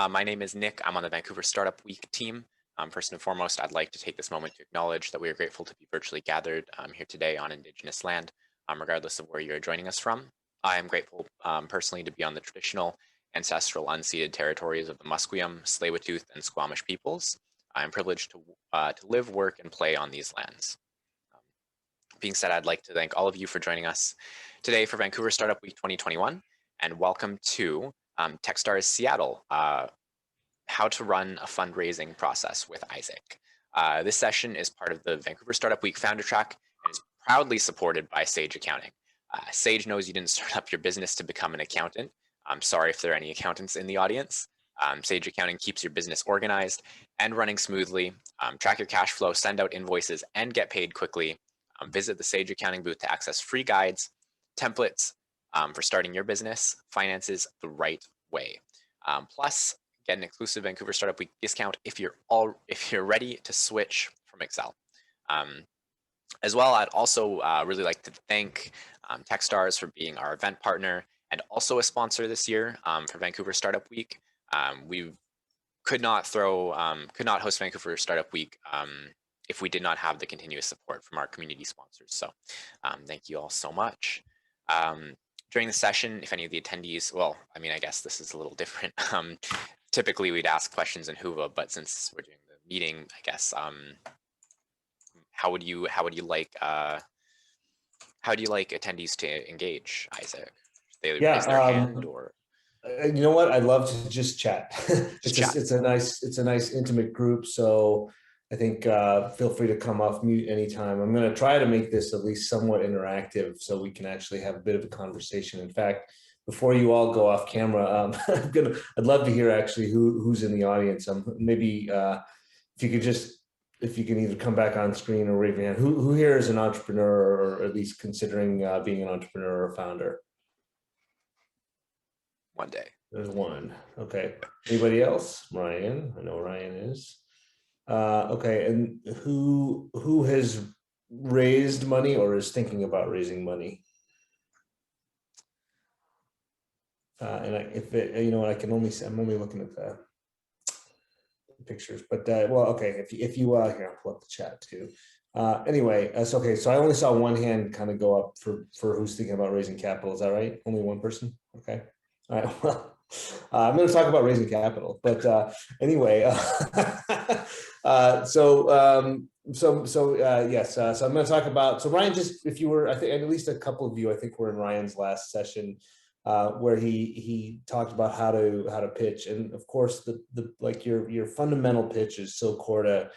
My name is Nick. I'm on the Vancouver Startup Week team. First and foremost, I'd like to take this moment to acknowledge that we are grateful to be virtually gathered here today on Indigenous land, regardless of where you're joining us from. I am grateful personally to be on the traditional, ancestral, unceded territories of the Musqueam, Tsleil-Waututh, and Squamish peoples. I am privileged to live, work, and play on these lands. Being said, I'd like to thank all of you for joining us today for Vancouver Startup Week 2021, and welcome to Techstars Seattle, how to run a fundraising process with Isaac. This session is part of the Vancouver Startup Week Founder Track and is proudly supported by Sage Accounting. Sage knows you didn't start up your business to become an accountant. I'm sorry if there are any accountants in the audience. Sage Accounting keeps your business organized and running smoothly. Track your cash flow, send out invoices, and get paid quickly. Visit the Sage Accounting booth to access free guides, templates for starting your business, finances the right way. Plus, get an exclusive Vancouver Startup Week discount if you're ready to switch from Excel. As well, I'd also really like to thank Techstars for being our event partner and also a sponsor this year for Vancouver Startup Week. We could not host Vancouver Startup Week if we did not have the continuous support from our community sponsors. So thank you all so much. During the session, if any of the attendees, well, I mean, I guess this is a little different. Typically, we'd ask questions in Whova, but since we're doing the meeting, I guess, how would you like attendees to engage, Isaac? They raise their hand, or you know what? I'd love to just chat. chat. It's a nice intimate group. So I think feel free to come off mute anytime. I'm going to try to make this at least somewhat interactive so we can actually have a bit of a conversation. In fact, before you all go off camera, I'd love to hear actually who's in the audience. Maybe if you can either come back on screen or raise your hand. Who here is an entrepreneur, or at least considering being an entrepreneur or founder? One day. There's one. Okay. Anybody else? Ryan. I know Ryan is. Okay. And who has raised money or is thinking about raising money? You know what, I'm only looking at the pictures, but well, okay. If you here, I'll pull up the chat too. Anyway, so okay. So I only saw one hand kind of go up for who's thinking about raising capital. Is that right? Only one person. Okay. All right. Well. I'm going to talk about raising capital, but anyway, yes. So I'm going to talk about. So Ryan, just if you were, I think at least a couple of you, I think were in Ryan's last session, where he talked about how to pitch, and of course like your fundamental pitch is so core to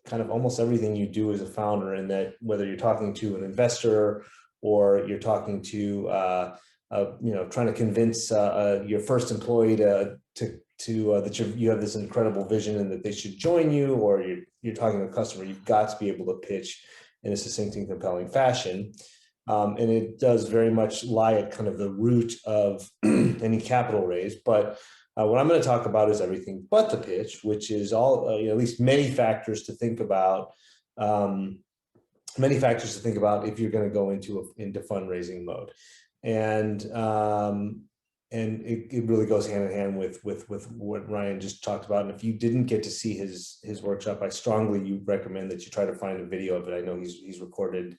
kind of almost everything you do as a founder, in that whether you're talking to an investor or you're talking to trying to convince your first employee that you have this incredible vision and that they should join you, or you're talking to a customer, you've got to be able to pitch in a succinct and compelling fashion. And it does very much lie at kind of the root of any capital raise. But what I'm going to talk about is everything but the pitch, which is all at least many factors to think about. Many factors to think about if you're going to go into fundraising mode. And it really goes hand in hand with what Ryan just talked about. And if you didn't get to see his workshop, I strongly recommend that you try to find a video of it. I know he's recorded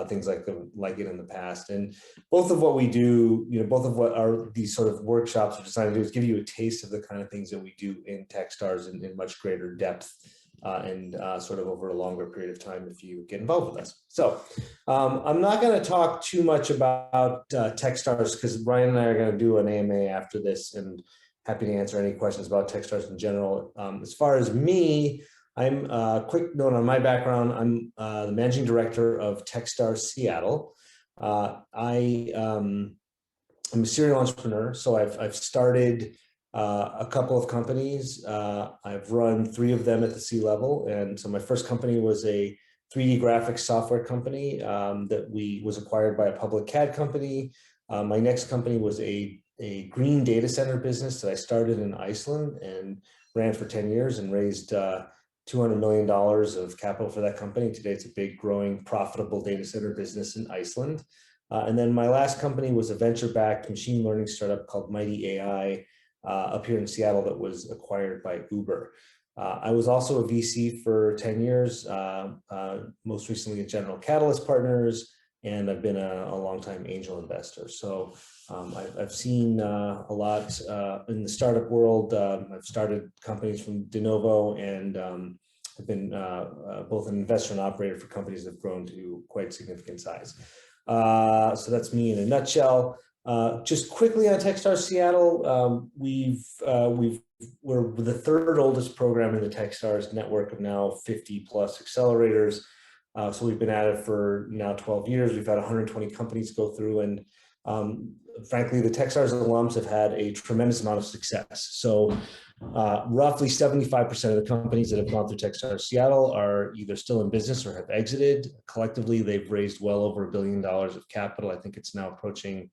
things like it in the past. And both of what we do, both of what are these sort of workshops are designed to do is give you a taste of the kind of things that we do in Techstars in much greater depth. And sort of over a longer period of time if you get involved with us. So I'm not going to talk too much about Techstars, because Ryan and I are going to do an AMA after this, and happy to answer any questions about Techstars in general. As far as me, I'm quick note on my background. I'm the managing director of Techstars Seattle. I'm a serial entrepreneur, so I've started a couple of companies. I've run 3 of them at the C-level. And so my first company was a 3D graphics software company that was acquired by a public CAD company. My next company was a green data center business that I started in Iceland and ran for 10 years and raised $200 million of capital for that company. Today, it's a big, growing, profitable data center business in Iceland. And then my last company was a venture-backed machine learning startup called Mighty AI, up here in Seattle that was acquired by Uber. I was also a VC for 10 years, most recently at General Catalyst Partners, and I've been a longtime angel investor. So I've seen a lot in the startup world. I've started companies from de novo, and I've been both an investor and operator for companies that have grown to quite significant size. So that's me in a nutshell. Just quickly on Techstars Seattle, we're the third oldest program in the Techstars network of now 50 plus accelerators. So we've been at it for now 12 years. We've had 120 companies go through, and frankly, the Techstars alums have had a tremendous amount of success. So roughly 75% of the companies that have gone through Techstars Seattle are either still in business or have exited. Collectively, they've raised well over $1 billion of capital. I think it's now approaching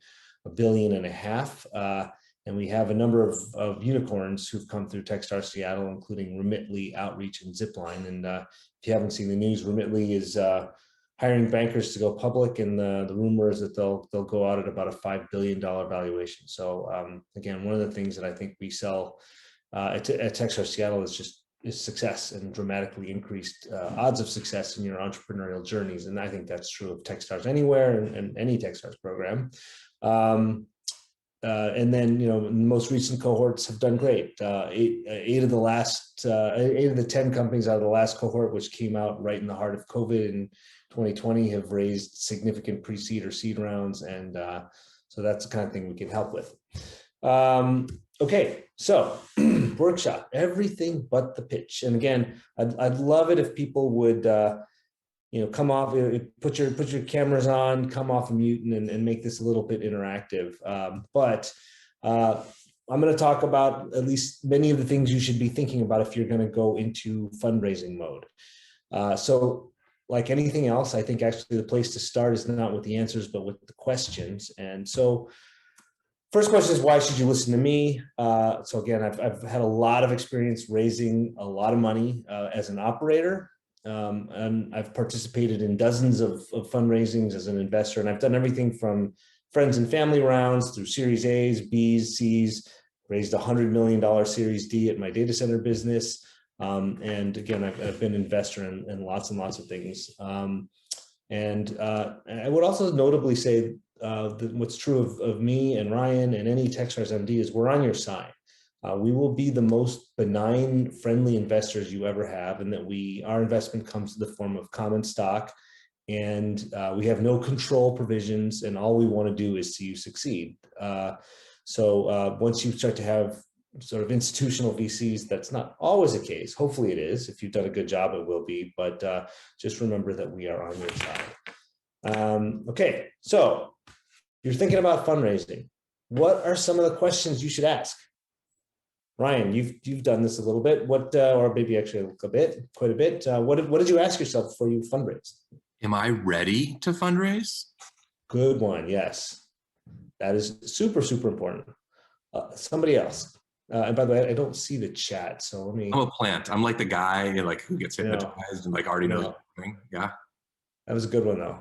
$1.5 billion. And we have a number of unicorns who've come through Techstars Seattle, including Remitly, Outreach, and Zipline. And if you haven't seen the news, Remitly is hiring bankers to go public, and the rumor is that they'll go out at about a $5 billion valuation. So again, one of the things that I think we sell at Techstars Seattle is success and dramatically increased odds of success in your entrepreneurial journeys. And I think that's true of Techstars Anywhere and any Techstars program. And then, the most recent cohorts have done great. Eight of the 10 companies out of the last cohort, which came out right in the heart of COVID in 2020, have raised significant pre-seed or seed rounds. And so that's the kind of thing we can help with. Okay, so workshop, everything but the pitch. And again, I'd love it if people would come off, put your cameras on, come off mute, and make this a little bit interactive. But I'm going to talk about at least many of the things you should be thinking about if you're going to go into fundraising mode. So like anything else, I think actually the place to start is not with the answers, but with the questions. And so first question is, why should you listen to me? So again, I've had a lot of experience raising a lot of money as an operator. And I've participated in dozens of fundraisings as an investor, and I've done everything from friends and family rounds through Series A's, B's, C's, raised $100 million Series D at my data center business. And again, I've been an investor in lots and lots of things. And I would also notably say that what's true of me and Ryan and any Techstars MD is we're on your side. We will be the most benign, friendly investors you ever have, and that our investment comes in the form of common stock, and we have no control provisions, and all we want to do is see you succeed. So once you start to have sort of institutional VCs, that's not always the case. Hopefully it is. If you've done a good job, it will be, but just remember that we are on your side. Okay, so you're thinking about fundraising. What are some of the questions you should ask? Ryan, you've done this a little bit. Or maybe actually quite a bit. What did you ask yourself before you fundraised? Am I ready to fundraise? Good one. Yes, that is super, super important. Somebody else. And by the way, I don't see the chat, so let me. I'm a plant. I'm like the guy who gets hypnotized and already knows everything. Yeah. That was a good one though.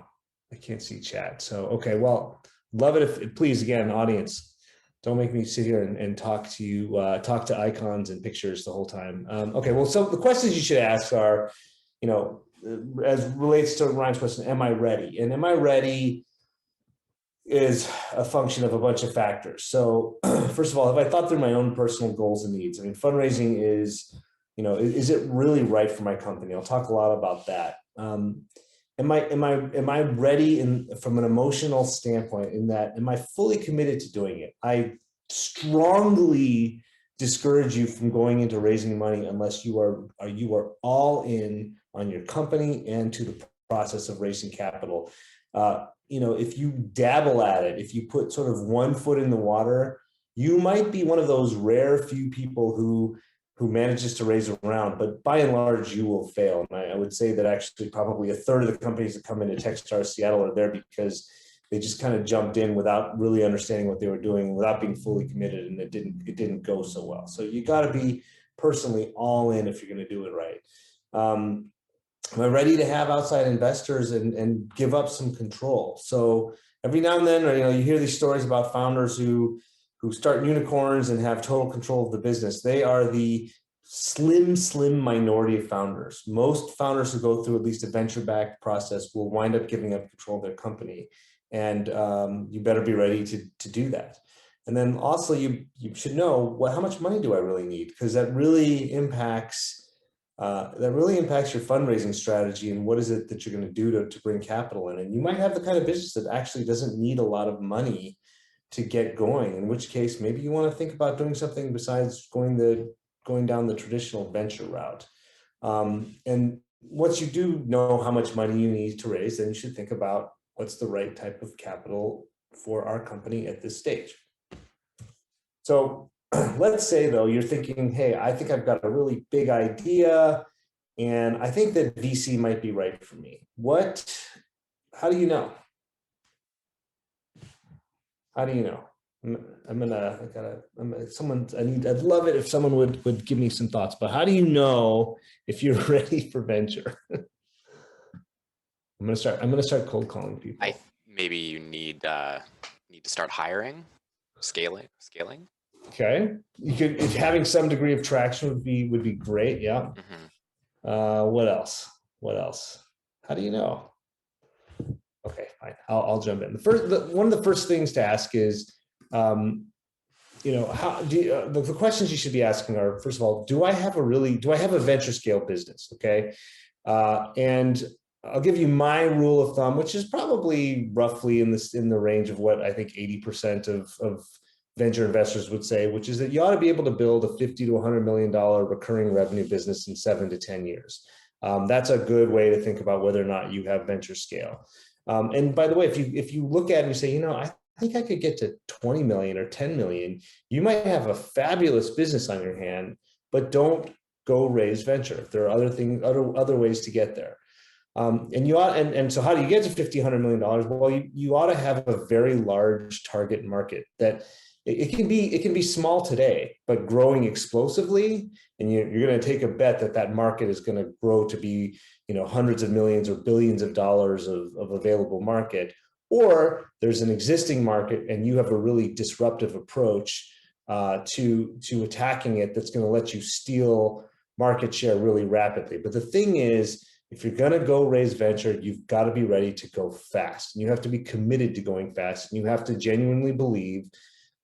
I can't see chat. So okay, well, love it if please again, audience. Don't make me sit here and talk to you, talk to icons and pictures the whole time. Okay, well, so the questions you should ask are, as relates to Ryan's question, am I ready? And am I ready is a function of a bunch of factors. So first of all, have I thought through my own personal goals and needs? I mean, fundraising is, is it really right for my company? I'll talk a lot about that. Am I ready from an emotional standpoint in that, am I fully committed to doing it? I strongly discourage you from going into raising money unless you are all in on your company and to the process of raising capital. If you dabble at it, if you put sort of one foot in the water, you might be one of those rare few people who manages to raise a round, but by and large, you will fail. And I would say that actually probably a third of the companies that come into Techstars Seattle are there because they just kind of jumped in without really understanding what they were doing, without being fully committed, and it didn't go so well. So you got to be personally all in if you're going to do it right. Am I ready to have outside investors and give up some control? So every now and then, you hear these stories about founders who who start unicorns and have total control of the business, they are the slim minority of founders. Most founders who go through at least a venture-backed process will wind up giving up control of their company. And you better be ready to do that. And then also you should know, well, how much money do I really need? Because that really impacts your fundraising strategy and what is it that you're going to do to bring capital in. And you might have the kind of business that actually doesn't need a lot of money to get going, in which case maybe you want to think about doing something besides going down the traditional venture route. And once you do know how much money you need to raise, then you should think about what's the right type of capital for our company at this stage. So let's say though, you're thinking, hey, I think I've got a really big idea and I think that VC might be right for me. How do you know? How do you know? I'd love it if someone would give me some thoughts, but how do you know if you're ready for venture? I'm gonna start cold calling people. Maybe you need to start hiring, scaling. Okay, having some degree of traction would be great. Yeah. Mm-hmm. What else? How do you know? Okay, fine. I'll jump in. One of the first things to ask is, the questions you should be asking are, first of all, do I have a venture scale business? Okay, and I'll give you my rule of thumb, which is probably roughly in the range of what I think 80% of venture investors would say, which is that you ought to be able to build a $50 to $100 million recurring revenue business in 7 to 10 years. That's a good way to think about whether or not you have venture scale. And by the way, if you look at it and you say, I think I could get to 20 million or 10 million, you might have a fabulous business on your hand, but don't go raise venture. There are other ways to get there. So how do you get to $50, $100 million? Well, you ought to have a very large target market that it can be small today, but growing explosively. And you're going to take a bet that market is going to grow to be, hundreds of millions or billions of dollars of available market. Or there's an existing market and you have a really disruptive approach to attacking it that's going to let you steal market share really rapidly. But the thing is, if you're going to go raise venture, you've got to be ready to go fast. And you have to be committed to going fast. And you have to genuinely believe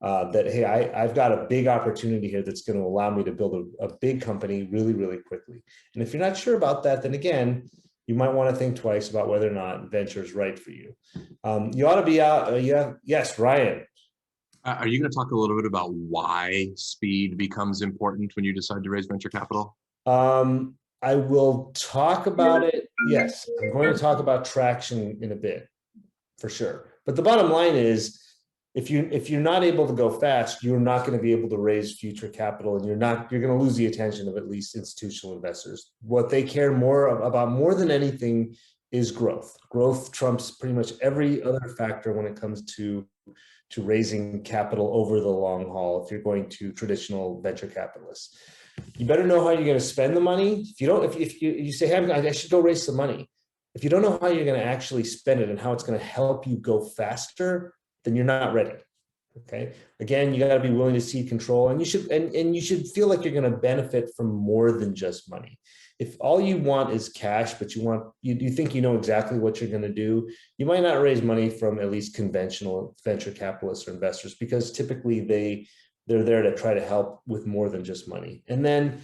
that, hey, I've got a big opportunity here that's going to allow me to build a big company really, really quickly. And if you're not sure about that, then again, you might want to think twice about whether or not venture is right for you. You ought to be out. Yes, Ryan. Are you going to talk a little bit about why speed becomes important when you decide to raise venture capital? I will talk about it. Yes, I'm going to talk about traction in a bit, for sure. But the bottom line is, if you're not able to go fast, you're not going to be able to raise future capital, and you're going to lose the attention of at least institutional investors. What they care about more than anything is growth. Growth trumps pretty much every other factor when it comes to raising capital over the long haul. If you're going to traditional venture capitalists, you better know how you're going to spend the money. If you don't, if you say, hey, I should go raise some money. If you don't know how you're going to actually spend it and how it's going to help you go faster, then you're not ready. Okay. Again, you got to be willing to cede control, and you should feel like you're going to benefit from more than just money. If all you want is cash, but you think you know exactly what you're going to do, you might not raise money from at least conventional venture capitalists or investors, because typically they're there to try to help with more than just money. And then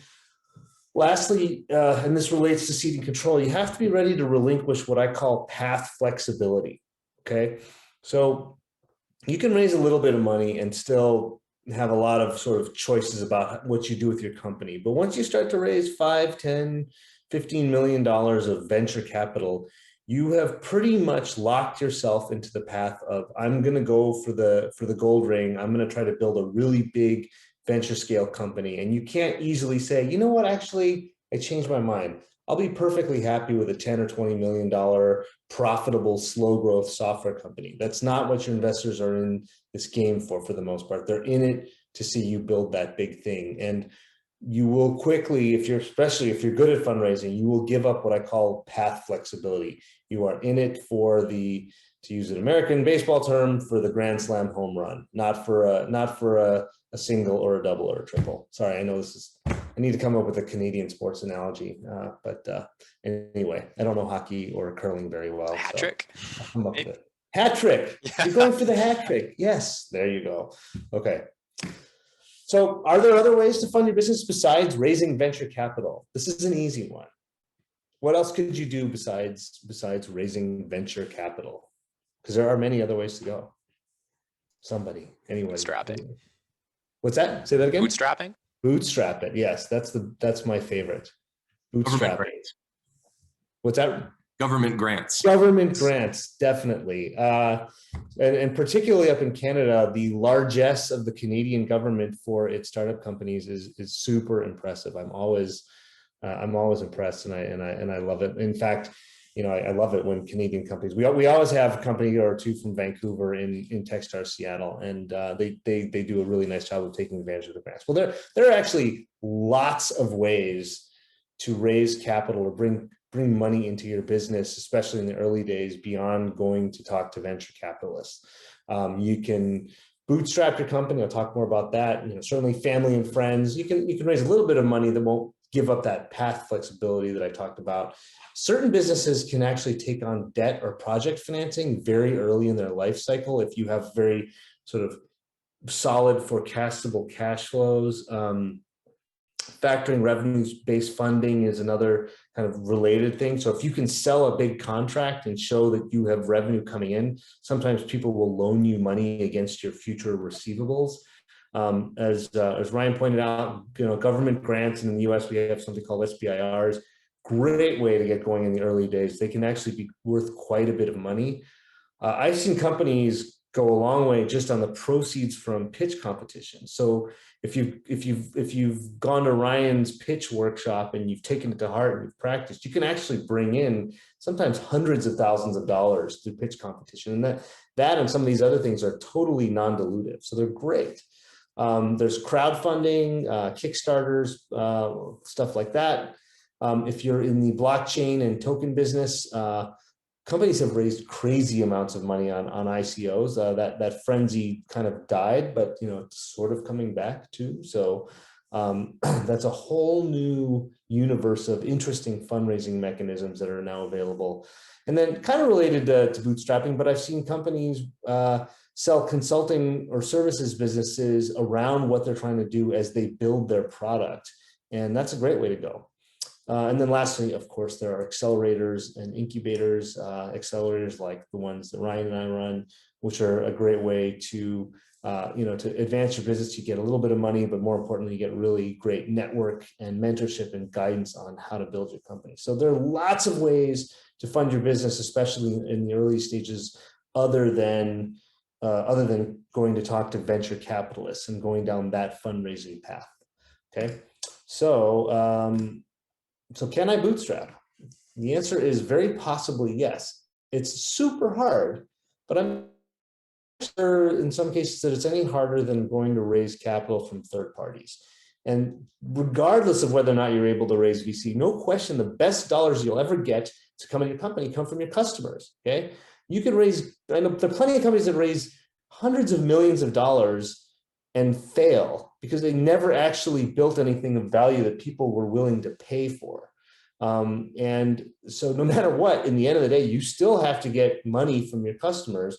lastly, and this relates to ceding control, you have to be ready to relinquish what I call path flexibility. Okay. So you can raise a little bit of money and still have a lot of sort of choices about what you do with your company. But once you start to raise 5, 10, $15 million of venture capital, you have pretty much locked yourself into the path of, I'm going to go for the gold ring. I'm going to try to build a really big venture scale company. And you can't easily say, you know what, actually, I changed my mind. I'll be perfectly happy with a $10 or $20 million profitable, slow growth software company. That's not what your investors are in this game for the most part. They're in it to see you build that big thing. And you will quickly, especially if you're good at fundraising, you will give up what I call path flexibility. You are in it for the to use an American baseball term, for the grand slam home run, not for a single or a double or a triple. Sorry, I know this is, I need to come up with a Canadian sports analogy, but anyway, I don't know hockey or curling very well. Hat so trick. I'll come up with it. Hat trick. Yeah. You're going for the hat trick. Yes, there you go. Okay. So are there other ways to fund your business besides raising venture capital? This is an easy one. What else could you do besides raising venture capital? Because there are many other ways to go. Somebody, anyway. Bootstrapping. What's that? Say that again. Bootstrapping. Bootstrap it. Yes, that's my favorite. Bootstrapping. What's that? Government grants. Government grants, definitely. And particularly up in Canada, the largesse of the Canadian government for its startup companies is super impressive. I'm always impressed, and I love it. In fact, I love it when Canadian companies, we always have a company or two from Vancouver in Techstars, Seattle, and they do a really nice job of taking advantage of the grants. Well, there are actually lots of ways to raise capital or bring money into your business, especially in the early days, beyond going to talk to venture capitalists. You can bootstrap your company. I'll talk more about that. Certainly family and friends. You can raise a little bit of money that won't give up that path flexibility that I talked about. Certain businesses can actually take on debt or project financing very early in their life cycle if you have very sort of solid forecastable cash flows. Factoring revenues-based funding is another kind of related thing. So if you can sell a big contract and show that you have revenue coming in, sometimes people will loan you money against your future receivables. As Ryan pointed out, government grants in the US, we have something called SBIRs. Great way to get going in the early days. They can actually be worth quite a bit of money. I've seen companies go a long way just on the proceeds from pitch competitions. So if you've gone to Ryan's pitch workshop and you've taken it to heart and you've practiced, you can actually bring in sometimes hundreds of thousands of dollars through pitch competition. And that and some of these other things are totally non-dilutive. So they're great. There's crowdfunding, Kickstarters, stuff like that. If you're in the blockchain and token business, companies have raised crazy amounts of money on ICOs. That frenzy kind of died, but it's sort of coming back too. So that's a whole new universe of interesting fundraising mechanisms that are now available. And then kind of related to bootstrapping, but I've seen companies sell consulting or services businesses around what they're trying to do as they build their product. And that's a great way to go. And then lastly, of course, there are accelerators and incubators, accelerators like the ones that Ryan and I run, which are a great way to, to advance your business. You get a little bit of money, but more importantly, you get really great network and mentorship and guidance on how to build your company. So there are lots of ways to fund your business, especially in the early stages, other than going to talk to venture capitalists and going down that fundraising path. Okay, so can I bootstrap? The answer is very possibly yes. It's super hard, but I'm sure in some cases that it's any harder than going to raise capital from third parties. And regardless of whether or not you're able to raise VC, no question, the best dollars you'll ever get to come in your company come from your customers, okay? You can raise, I know there are plenty of companies that raise hundreds of millions of dollars and fail because they never actually built anything of value that people were willing to pay for. And so no matter what, in the end of the day, you still have to get money from your customers.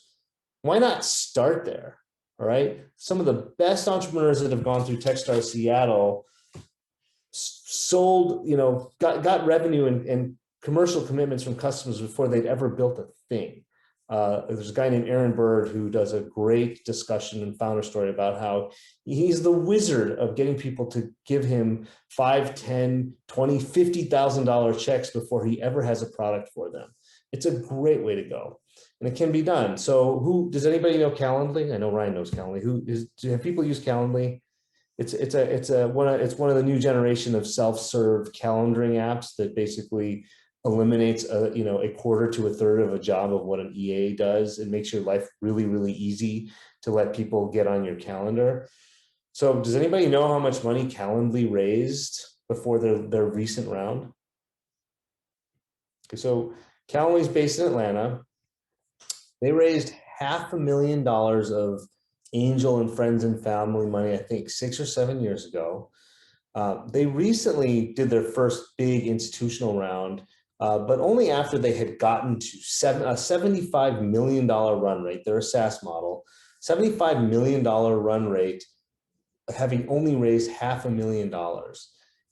Why not start there? All right. Some of the best entrepreneurs that have gone through Techstars Seattle sold, got revenue and commercial commitments from customers before they'd ever built a thing. There's a guy named Aaron Bird who does a great discussion and founder story about how he's the wizard of getting people to give him $5, $10, $20, $50,000 checks before he ever has a product for them. It's a great way to go, and it can be done. So, does anybody know Calendly? I know Ryan knows Calendly. Have people use Calendly? It's one of the new generation of self-serve calendaring apps that basically eliminates a quarter to a third of a job of what an EA does. It makes your life really, really easy to let people get on your calendar. So does anybody know how much money Calendly raised before their recent round? Okay, so Calendly is based in Atlanta. They raised $500,000 of angel and friends and family money, I think 6 or 7 years ago. They recently did their first big institutional round, but only after they had gotten to a $75 million run rate. They're a SaaS model, $75 million run rate, having only raised $500,000.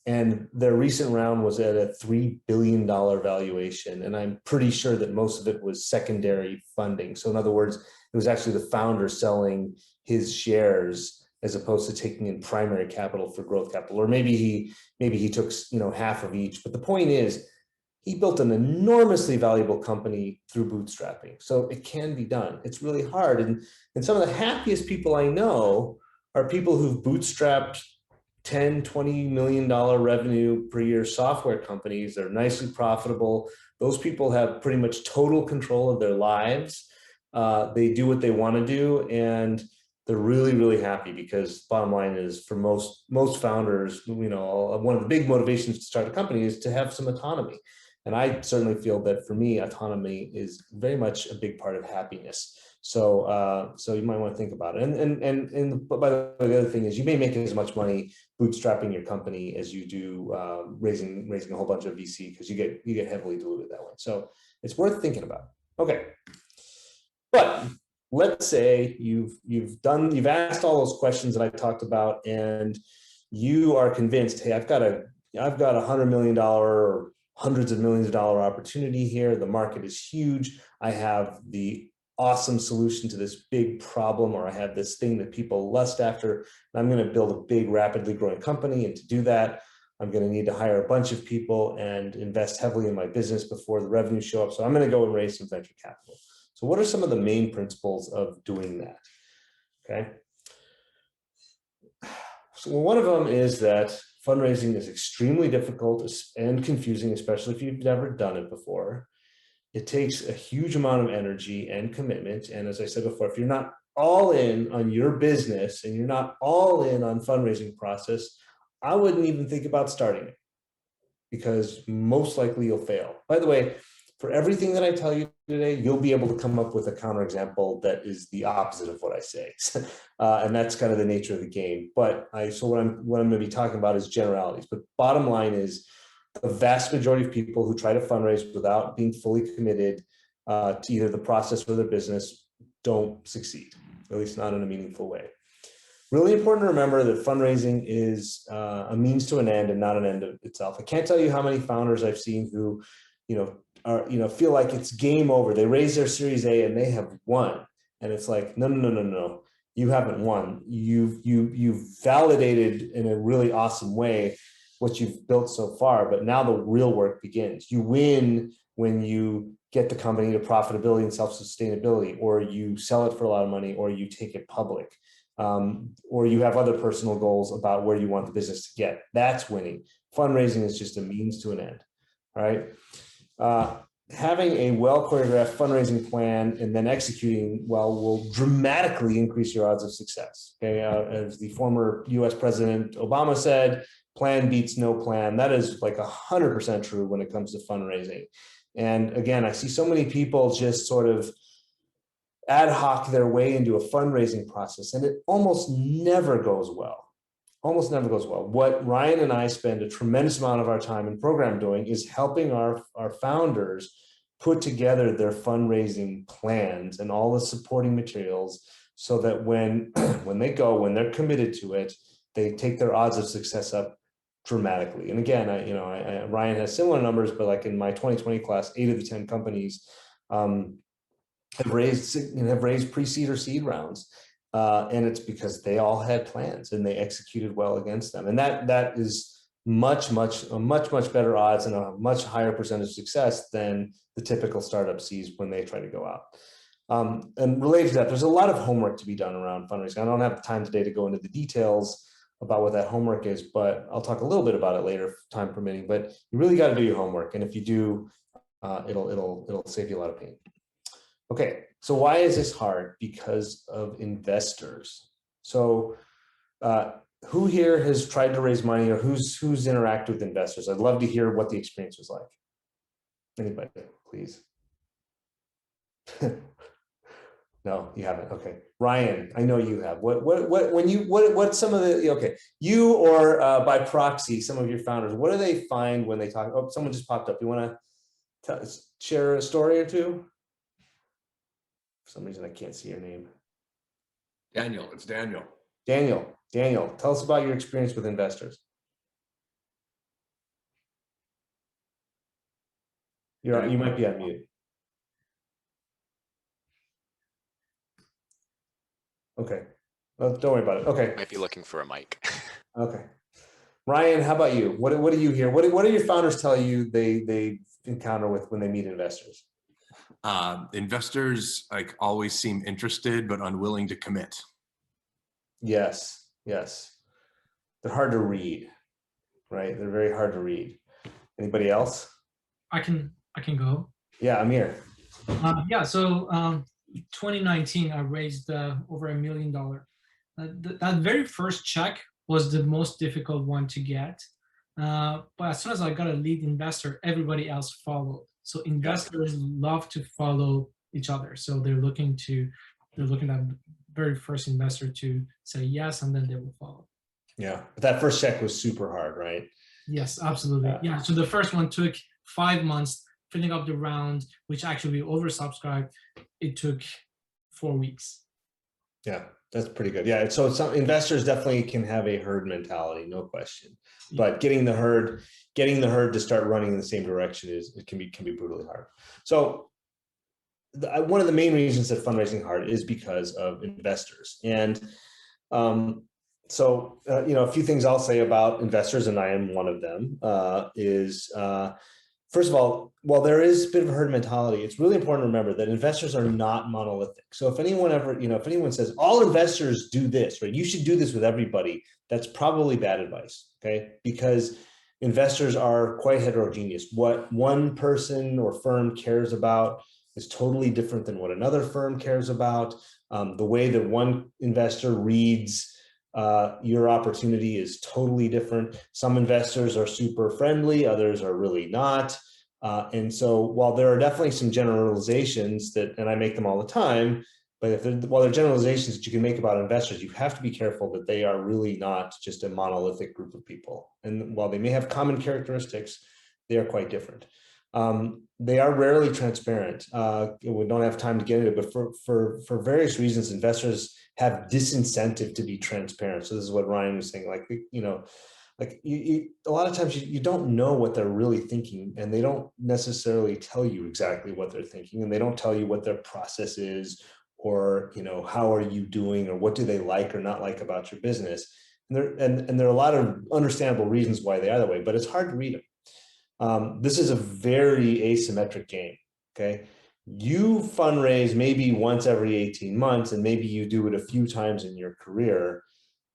And their recent round was at a $3 billion valuation. And I'm pretty sure that most of it was secondary funding. So in other words, it was actually the founder selling his shares as opposed to taking in primary capital for growth capital. Or maybe he took, half of each. But the point is, he built an enormously valuable company through bootstrapping. So it can be done. It's really hard. And some of the happiest people I know are people who've bootstrapped $10-20 million revenue per year software companies. They're nicely profitable. Those people have pretty much total control of their lives. They do what they want to do, and they're really, really happy, because bottom line is, for most founders, one of the big motivations to start a company is to have some autonomy. And I certainly feel that for me, autonomy is very much a big part of happiness. So you might want to think about it. But by the way, the other thing is, you may make as much money bootstrapping your company as you do raising a whole bunch of VC, because you get heavily diluted that way. So it's worth thinking about. Okay, but let's say you've asked all those questions that I talked about, and you are convinced, hey, I've got $100 million or hundreds of millions of dollar opportunity here. The market is huge. I have the awesome solution to this big problem, or I have this thing that people lust after, and I'm going to build a big, rapidly growing company. And to do that, I'm going to need to hire a bunch of people and invest heavily in my business before the revenue show up. So I'm going to go and raise some venture capital. So what are some of the main principles of doing that? Okay. So one of them is that fundraising is extremely difficult and confusing, especially if you've never done it before. It takes a huge amount of energy and commitment. And as I said before, if you're not all in on your business and you're not all in on fundraising process, I wouldn't even think about starting it, because most likely you'll fail. By the way, for everything that I tell you today, you'll be able to come up with a counterexample that is the opposite of what I say. And that's kind of the nature of the game. So what I'm going to be talking about is generalities. But bottom line is, the vast majority of people who try to fundraise without being fully committed to either the process or their business don't succeed, at least not in a meaningful way. Really important to remember that fundraising is a means to an end and not an end of itself. I can't tell you how many founders I've seen who, feel like it's game over. They raise their Series A and they have won, and it's like, no. You haven't won. You've validated in a really awesome way what you've built so far, but now the real work begins. You win when you get the company to profitability and self-sustainability, or you sell it for a lot of money, or you take it public, or you have other personal goals about where you want the business to get. That's winning. Fundraising is just a means to an end. All right. Having a well-choreographed fundraising plan and then executing well will dramatically increase your odds of success. Okay, as the former U.S. President Obama said, plan beats no plan. That is like 100% true when it comes to fundraising. And again, I see so many people just sort of ad hoc their way into a fundraising process, and it almost never goes well. Almost never goes well. What Ryan and I spend a tremendous amount of our time in program doing is helping our founders put together their fundraising plans and all the supporting materials, so that when they're committed to it, they take their odds of success up dramatically. And again, Ryan has similar numbers, but like in my 2020 class, 8 of the 10 companies have raised pre-seed or seed rounds. And it's because they all had plans and they executed well against them. And that is much better odds and a much higher percentage of success than the typical startup sees when they try to go out. And related to that, there's a lot of homework to be done around fundraising. I don't have time today to go into the details about what that homework is, but I'll talk a little bit about it later, time permitting. But you really got to do your homework, and if you do, it'll save you a lot of pain. Okay, so why is this hard? Because of investors. So who here has tried to raise money, or who's interacted with investors? I'd love to hear what the experience was like. Anybody, please. No, you haven't. Okay, Ryan, I know you have. What's some of the, okay, you or by proxy, some of your founders, what do they find when they talk? Oh, someone just popped up. You want to share a story or two? For some reason, I can't see your name. Daniel, it's Daniel. Daniel, tell us about your experience with investors. You might be on mute. Okay, well, don't worry about it. Okay. Might be looking for a mic. Okay. Ryan, how about you? What do you hear? What do your founders tell you they encounter with when they meet investors? Investors like always seem interested but unwilling to commit. Yes. They're hard to read, right? They're very hard to read. Anybody else? I can go. Yeah, Amir. Yeah, so 2019, I raised over $1 million. That very first check was the most difficult one to get. But as soon as I got a lead investor, everybody else followed. So investors love to follow each other. So they're looking at the very first investor to say yes, and then they will follow. Yeah, but that first check was super hard, right? Yes, absolutely. Yeah, so the first one took 5 months, filling up the round, which actually we oversubscribed. It took 4 weeks. Yeah, that's pretty good. Yeah, so some investors definitely can have a herd mentality, no question. But getting the herd to start running in the same direction can be brutally hard. So one of the main reasons that fundraising hard is because of investors. And so a few things I'll say about investors, and I am one of them, is first of all, while there is a bit of a herd mentality, it's really important to remember that investors are not monolithic. So if anyone says all investors do this, right, you should do this with everybody, that's probably bad advice, okay? Because investors are quite heterogeneous. What one person or firm cares about is totally different than what another firm cares about. The way that one investor reads your opportunity is totally different. Some investors are super friendly, others are really not. And so while there are definitely some generalizations and I make them all the time, but while there are generalizations that you can make about investors, you have to be careful that they are really not just a monolithic group of people. And while they may have common characteristics, they are quite different. They are rarely transparent. We don't have time to get into it, but for various reasons, investors have disincentive to be transparent. So this is what Ryan was saying, a lot of times you don't know what they're really thinking, and they don't necessarily tell you exactly what they're thinking, and they don't tell you what their process is, or how are you doing, or what do they like or not like about your business. And there are a lot of understandable reasons why they are that way, but it's hard to read them. This is a very asymmetric game, okay? You fundraise maybe once every 18 months, and maybe you do it a few times in your career.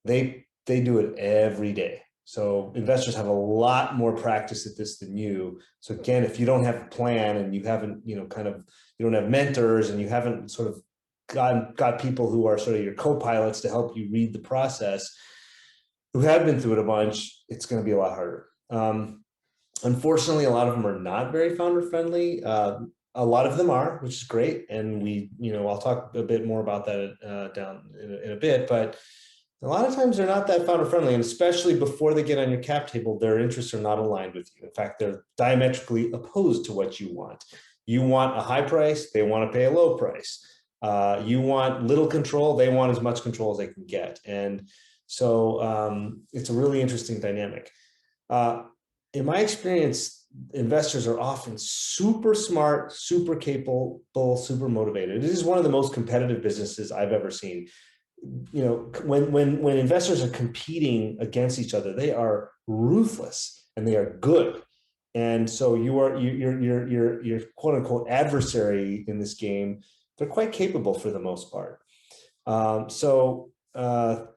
They do it every day. So investors have a lot more practice at this than you. So again, if you don't have a plan, and you haven't, you don't have mentors, and you haven't sort of got people who are sort of your co-pilots to help you read the process, who have been through it a bunch, it's going to be a lot harder. Unfortunately, a lot of them are not very founder friendly. A lot of them are, which is great. And I'll talk a bit more about that down in a bit, but a lot of times they're not that founder friendly. And especially before they get on your cap table, their interests are not aligned with you. In fact, they're diametrically opposed to what you want. You want a high price, they want to pay a low price. You want little control, they want as much control as they can get. And so it's a really interesting dynamic. In my experience, investors are often super smart, super capable, super motivated. It is one of the most competitive businesses I've ever seen. When investors are competing against each other, they are ruthless and they are good. And so your quote unquote adversary in this game, they're quite capable for the most part.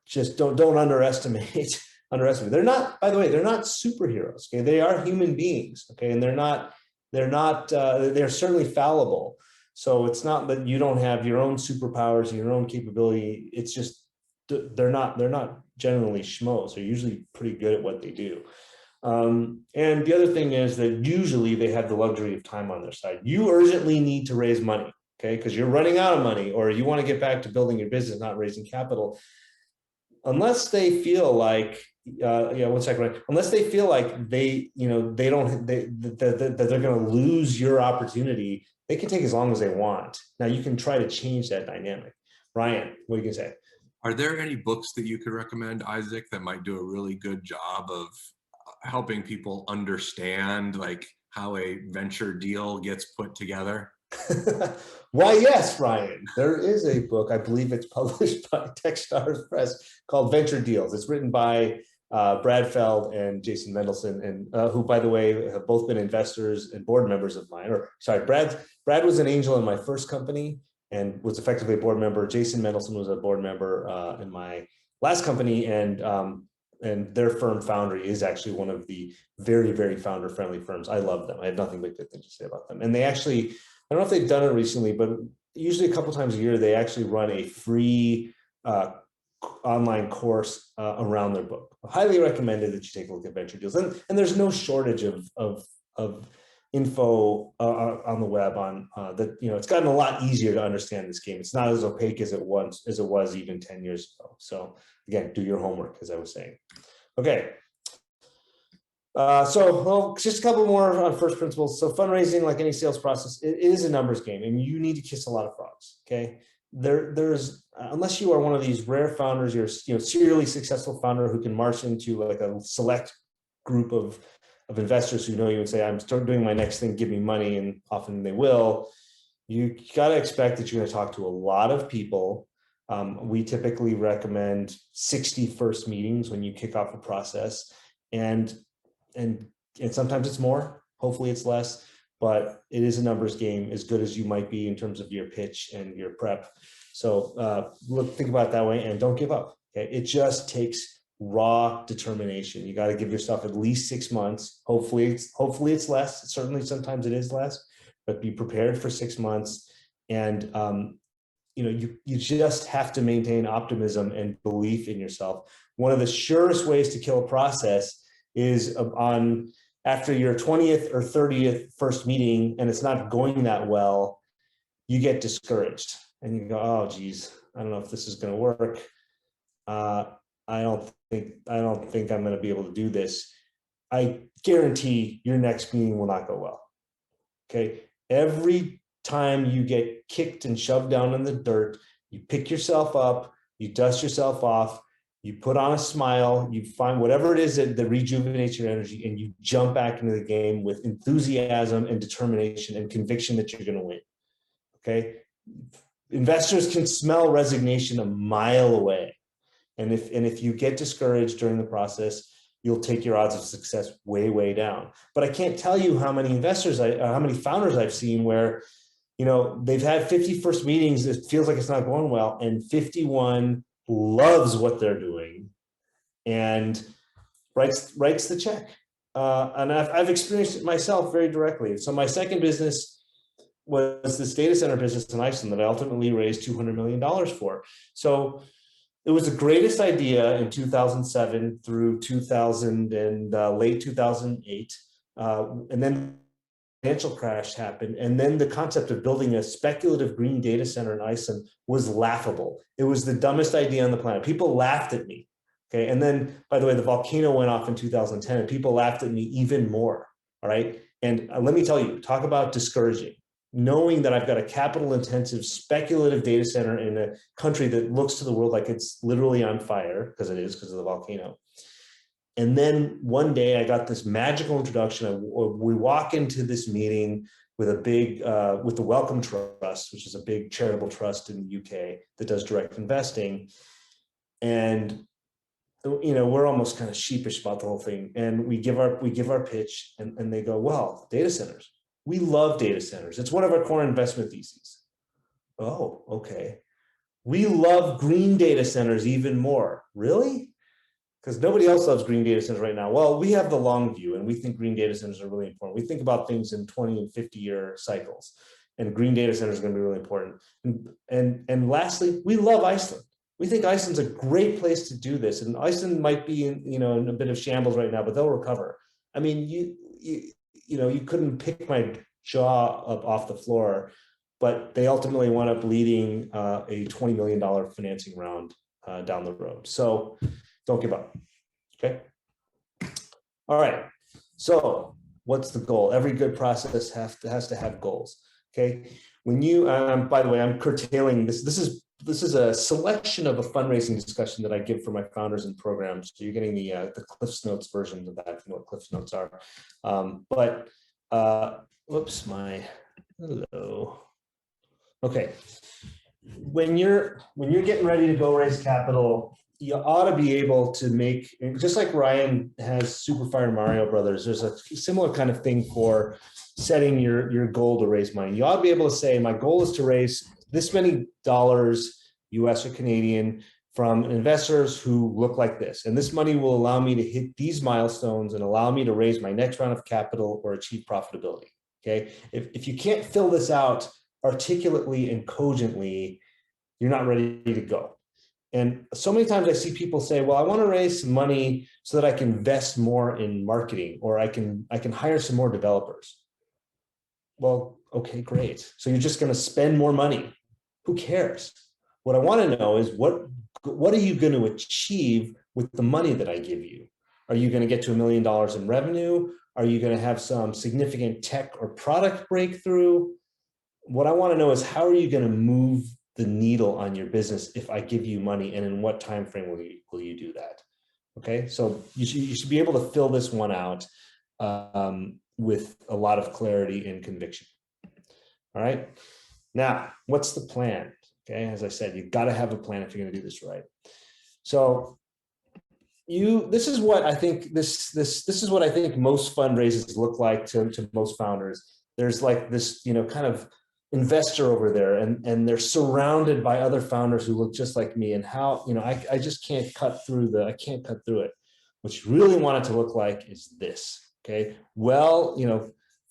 Just don't underestimate. They're not, by the way, they're not superheroes. Okay, they are human beings. Okay, and they're certainly fallible. So it's not that you don't have your own superpowers and your own capability. It's just they're not generally schmoes. They're usually pretty good at what they do. And the other thing is that usually they have the luxury of time on their side. You urgently need to raise money. okay? Because you're running out of money, or you want to get back to building your business, not raising capital. Unless they feel like, yeah, one second, right? Unless they feel like they, that they're going to lose your opportunity, they can take as long as they want. Now you can try to change that dynamic. Ryan, what are you gonna say? Are there any books that you could recommend, Isaac, that might do a really good job of helping people understand like how a venture deal gets put together? Why, yes, Ryan. There is a book, I believe it's published by Techstars Press, called Venture Deals. It's written by Brad Feld and Jason Mendelson, and who, by the way, have both been investors and board members of mine. Or sorry, Brad was an angel in my first company and was effectively a board member. Jason Mendelson was a board member in my last company, and their firm Foundry is actually one of the very, very founder-friendly firms. I love them. I have nothing but good things to say about them. And they actually, I don't know if they've done it recently, but usually a couple times a year, they actually run a free online course around their book. Highly recommended that you take a look at Venture Deals. And there's no shortage of info on the web on that. It's gotten a lot easier to understand this game. It's not as opaque as it was even 10 years ago. So again, do your homework, as I was saying. Okay. Just a couple more on first principles. So fundraising, like any sales process, it is a numbers game, and you need to kiss a lot of frogs. Okay, there's unless you are one of these rare founders, you're serially successful founder who can march into like a select group of investors who know you and say, I'm starting doing my next thing, give me money, and often they will. You got to expect that you're going to talk to a lot of people. We typically recommend 60 first meetings when you kick off a process, and sometimes it's more, hopefully it's less, but it is a numbers game, as good as you might be in terms of your pitch and your prep. So think about it that way, and don't give up. Okay, it just takes raw determination. You got to give yourself at least 6 months. Hopefully it's less. Certainly sometimes it is less, but be prepared for 6 months. And you just have to maintain optimism and belief in yourself. One of the surest ways to kill a process is after your 20th or 30th first meeting and it's not going that well, you get discouraged and you go, oh geez, I don't know if this is going to work. I don't think I'm going to be able to do this. I guarantee your next meeting will not go well. Okay, every time you get kicked and shoved down in the dirt, you pick yourself up, you dust yourself off, you put on a smile, you find whatever it is that rejuvenates your energy, and you jump back into the game with enthusiasm and determination and conviction that you're going to win. Okay, investors can smell resignation a mile away, and if you get discouraged during the process, you'll take your odds of success way, way down. But I can't tell you how many how many founders I've seen where they've had 50 first meetings. It feels like it's not going well, and 51 loves what they're doing and writes the check. And I've experienced it myself very directly. So my second business was this data center business in Iceland that I ultimately raised $200 million for. So it was the greatest idea in 2007 through 2000 and late 2008. And then financial crash happened, and then the concept of building a speculative green data center in Iceland was laughable. It was the dumbest idea on the planet. People laughed at me. Okay, and then, by the way, the volcano went off in 2010, and people laughed at me even more. All right, and let me tell you, talk about discouraging. Knowing that I've got a capital-intensive speculative data center in a country that looks to the world like it's literally on fire, because it is, because of the volcano. And then one day I got this magical introduction. We walk into this meeting with with the Wellcome Trust, which is a big charitable trust in the UK that does direct investing. And, we're almost kind of sheepish about the whole thing. And we give our pitch, and they go, well, data centers. We love data centers. It's one of our core investment theses. Oh, okay. We love green data centers even more. Really? Because nobody else loves green data centers right now. Well, we have the long view, and we think green data centers are really important. We think about things in 20 and 50-year cycles, and green data centers are going to be really important. And lastly, we love Iceland. We think Iceland's a great place to do this, and Iceland might be in a bit of shambles right now, but they'll recover. I mean, you couldn't pick my jaw up off the floor but they ultimately wound up leading a $20 million financing round down the road. So don't give up, okay? All right, so what's the goal? Every good process has to have goals, okay? When you, by the way, I'm curtailing this. This is a selection of a fundraising discussion that I give for my founders and programs. So you're getting the Cliffs Notes version of that, if you know what Cliffs Notes are. Whoops, hello. Okay, when you're getting ready to go raise capital, you ought to be able to make, just like Ryan has Super Fire Mario Brothers, there's a similar kind of thing for setting your goal to raise money. You ought to be able to say, my goal is to raise this many dollars, US or Canadian, from investors who look like this. And this money will allow me to hit these milestones and allow me to raise my next round of capital or achieve profitability, okay? If you can't fill this out articulately and cogently, you're not ready to go. And so many times I see people say, well, I want to raise some money so that I can invest more in marketing, or I can hire some more developers. Well, okay, great. So you're just going to spend more money. Who cares? What I want to know is what are you going to achieve with the money that I give you? Are you going to get to $1 million in revenue? Are you going to have some significant tech or product breakthrough? What I want to know is, how are you going to move the needle on your business if I give you money, and in what time frame will you do that? Okay, so you should be able to fill this one out with a lot of clarity and conviction. All right, now what's the plan? Okay, as I said, you've got to have a plan if you're going to do this right. So this is what I think this is what I think most fundraisers look like to most founders. There's like this, kind of investor over there, and they're surrounded by other founders who look just like me, and how, I just can't cut through it. What you really want it to look like is this, okay? Well,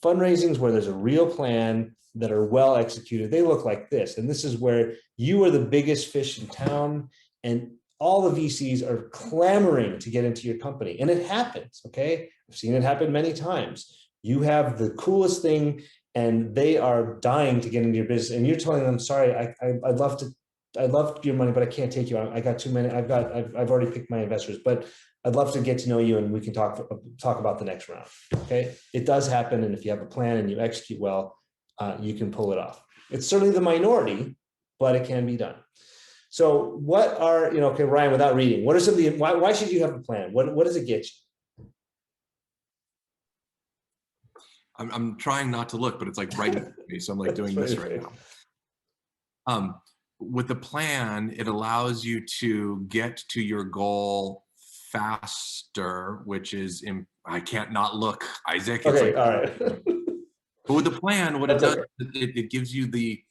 fundraisings where there's a real plan that are well executed, they look like this. And this is where you are the biggest fish in town, and all the VCs are clamoring to get into your company. And it happens, okay? I've seen it happen many times. You have the coolest thing, and they are dying to get into your business, and you're telling them, sorry, I'd love your money, but I can't take you. I got too many. I've already picked my investors, but I'd love to get to know you, and we can talk about the next round. Okay, it does happen, and if you have a plan and you execute well, you can pull it off. It's certainly the minority, but it can be done. So what are, okay, Ryan, without reading, what are some of the, why should you have a plan? What does it get you? I'm trying not to look, but it's like right in me, so I'm like doing this right now. With the plan, it allows you to get to your goal faster, which is, I can't not look, Isaac. Okay, all right. But with the plan, what it does, it gives you the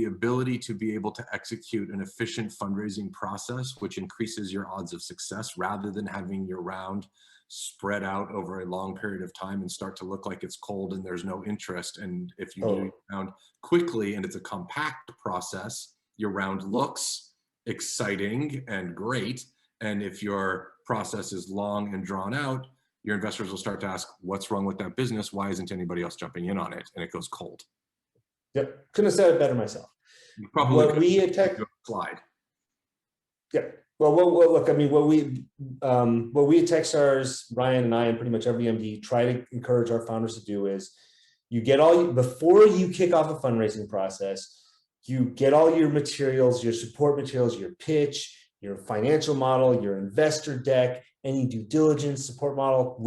ability to be able to execute an efficient fundraising process, which increases your odds of success, rather than having your round spread out over a long period of time and start to look like it's cold and there's no interest. And if you do your round quickly and it's a compact process, your round looks exciting and great. And if your process is long and drawn out, your investors will start to ask, what's wrong with that business? Why isn't anybody else jumping in on it? And it goes cold. Yep, couldn't have said it better myself. You probably what we at slide. Yeah. Well, look, I mean, what we at Techstars, Ryan and I, and pretty much every MD try to encourage our founders to do is, before you kick off a fundraising process, you get all your materials, your support materials, your pitch, your financial model, your investor deck, any due diligence, support model,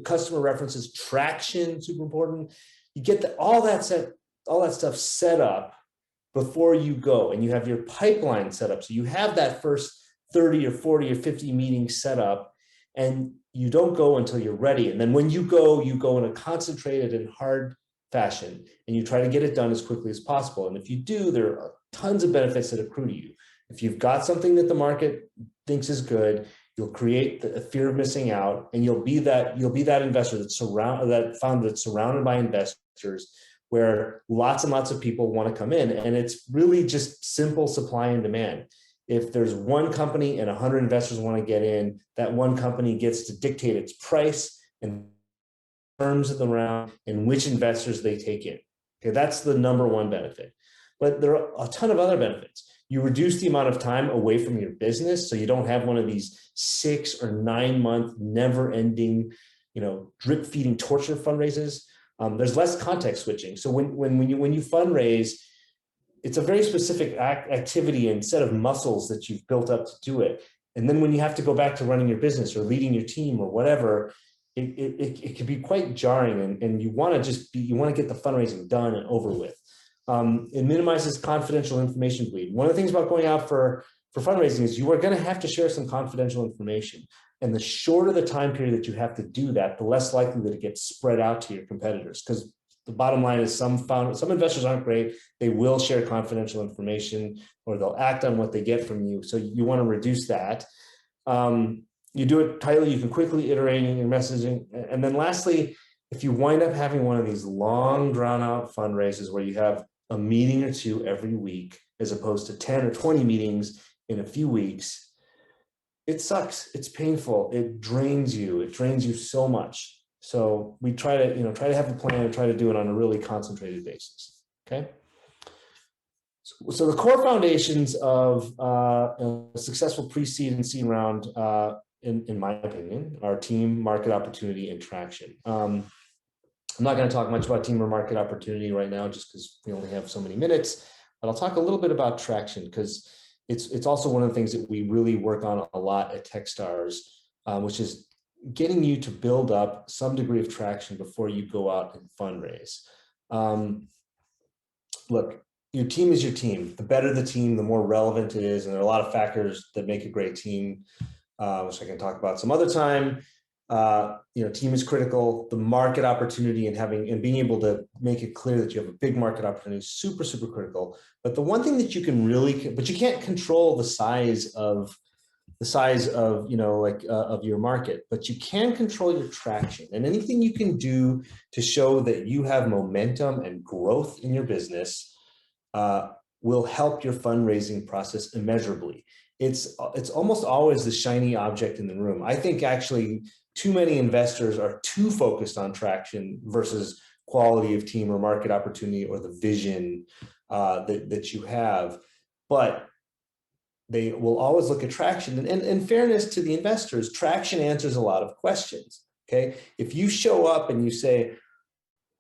customer references, traction, super important. You get all that stuff set up before you go, and you have your pipeline set up. So you have that first 30 or 40 or 50 meetings set up, and you don't go until you're ready. And then when you go in a concentrated and hard fashion, and you try to get it done as quickly as possible. And if you do, there are tons of benefits that accrue to you. If you've got something that the market thinks is good, you'll create the fear of missing out, and you'll be that investor that founder that's surrounded by investors, where lots and lots of people want to come in. And it's really just simple supply and demand. If there's one company and 100 investors want to get in, that one company gets to dictate its price and terms of the round and which investors they take in. Okay, that's the number one benefit. But there are a ton of other benefits. You reduce the amount of time away from your business, so you don't have one of these 6 or 9 month, never ending, drip feeding torture fundraisers. There's less context switching. So when you fundraise, it's a very specific activity and set of muscles that you've built up to do it. And then when you have to go back to running your business or leading your team or whatever, it can be quite jarring, and you want to get the fundraising done and over with. It minimizes confidential information bleed. One of the things about going out for fundraising is you are going to have to share some confidential information. And the shorter the time period that you have to do that, the less likely that it gets spread out to your competitors. Because the bottom line is some investors aren't great. They will share confidential information, or they'll act on what they get from you. So you want to reduce that. You do it tightly, you can quickly iterate in your messaging. And then lastly, if you wind up having one of these long drawn out fundraisers where you have a meeting or two every week, as opposed to 10 or 20 meetings in a few weeks, it sucks. It's painful. It drains you. It drains you so much. So we try to have a plan and try to do it on a really concentrated basis. Okay. So the core foundations of a successful pre-seed and seed round, in my opinion, are team, market opportunity, and traction. I'm not going to talk much about team or market opportunity right now, just because we only have so many minutes, but I'll talk a little bit about traction, because it's also one of the things that we really work on a lot at Techstars, which is getting you to build up some degree of traction before you go out and fundraise. Look, your team is your team. The better the team, the more relevant it is, and there are a lot of factors that make a great team, which I can talk about some other time. Team is critical. The market opportunity and being able to make it clear that you have a big market opportunity is super, super critical. But the one thing that you can but you can't control the size of your market, but you can control your traction. And anything you can do to show that you have momentum and growth in your business will help your fundraising process immeasurably. It's almost always the shiny object in the room. I think actually too many investors are too focused on traction versus quality of team or market opportunity or the vision that you have. But they will always look at traction. And in fairness to the investors, traction answers a lot of questions. Okay, if you show up and you say,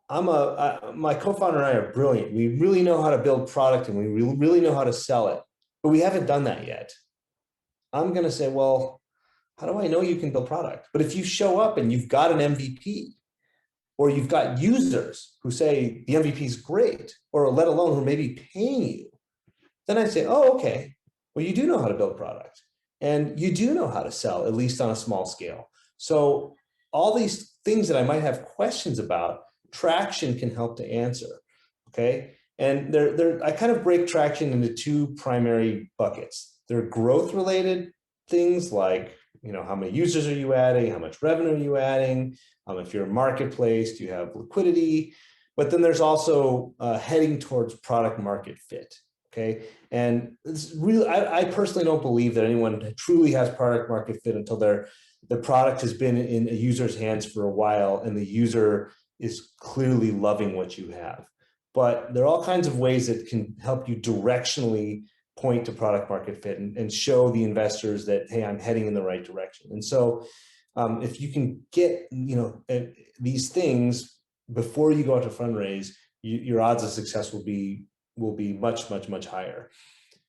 my co-founder and I are brilliant. We really know how to build product and we really know how to sell it, but we haven't done that yet. I'm going to say, well, how do I know you can build product? But if you show up and you've got an MVP, or you've got users who say the MVP is great, or let alone who may be paying you, then I say, oh, okay, well, you do know how to build product and you do know how to sell, at least on a small scale. So all these things that I might have questions about, traction can help to answer. Okay. And I kind of break traction into two primary buckets. There are growth related things like, how many users are you adding? How much revenue are you adding? If you're a marketplace, do you have liquidity? But then there's also heading towards product market fit. Okay. And it's really, I personally don't believe that anyone truly has product market fit until the product has been in a user's hands for a while and the user is clearly loving what you have. But there are all kinds of ways that can help you directionally point to product market fit and show the investors that, hey, I'm heading in the right direction. And so if you can get, these things before you go out to fundraise, your odds of success will be much, much, much higher.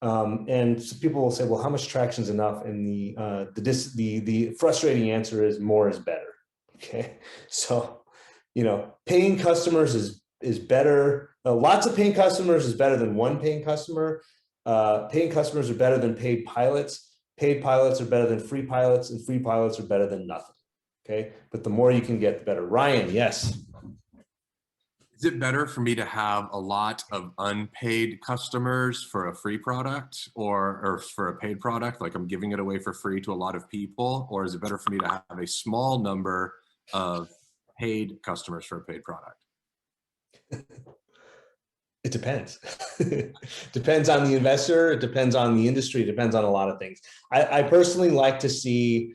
And so people will say, well, how much traction is enough? And the frustrating answer is more is better. Okay. So, paying customers is better. Lots of paying customers is better than one paying customer. Paying customers are better than paid pilots. Paid pilots are better than free pilots, and free pilots are better than nothing. Okay. But the more you can get, the better. Ryan, yes. Is it better for me to have a lot of unpaid customers for a free product or for a paid product, like I'm giving it away for free to a lot of people? Or is it better for me to have a small number of paid customers for a paid product? It depends. Depends on the investor. It depends on the industry. It depends on a lot of things. I personally like to see,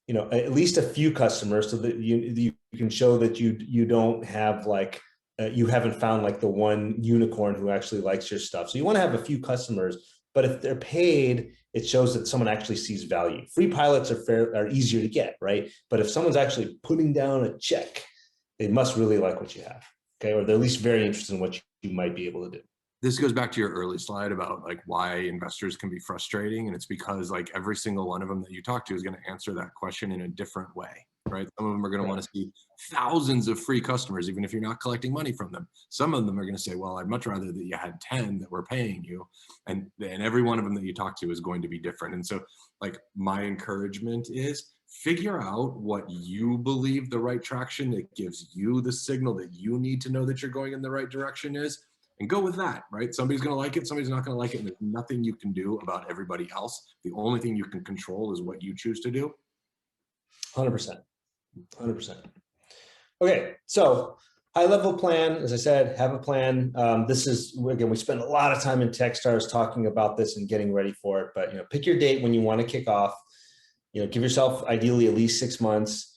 at least a few customers so that you can show that you don't have like you haven't found like the one unicorn who actually likes your stuff. So you want to have a few customers, but if they're paid, it shows that someone actually sees value. Free pilots are easier to get, right? But if someone's actually putting down a check, they must really like what you have, okay? Or they're at least very interested in what you might be able to do. This goes back to your early slide about like why investors can be frustrating. And it's because like every single one of them that you talk to is going to answer that question in a different way, right? Some of them are going to want to see thousands of free customers, even if you're not collecting money from them. Some of them are going to say, well, I'd much rather that you had 10 that were paying you. And every one of them that you talk to is going to be different. And so like my encouragement is figure out what you believe the right traction that gives you the signal that you need to know that you're going in the right direction is, and go with that, right? Somebody's going to like it, somebody's not going to like it, and there's nothing you can do about everybody else. The only thing you can control is what you choose to do. 100%. 100%. Okay, so high-level plan, as I said, have a plan. This is, again, we spend a lot of time in Techstars talking about this and getting ready for it, but pick your date when you want to kick off. Give yourself ideally at least 6 months.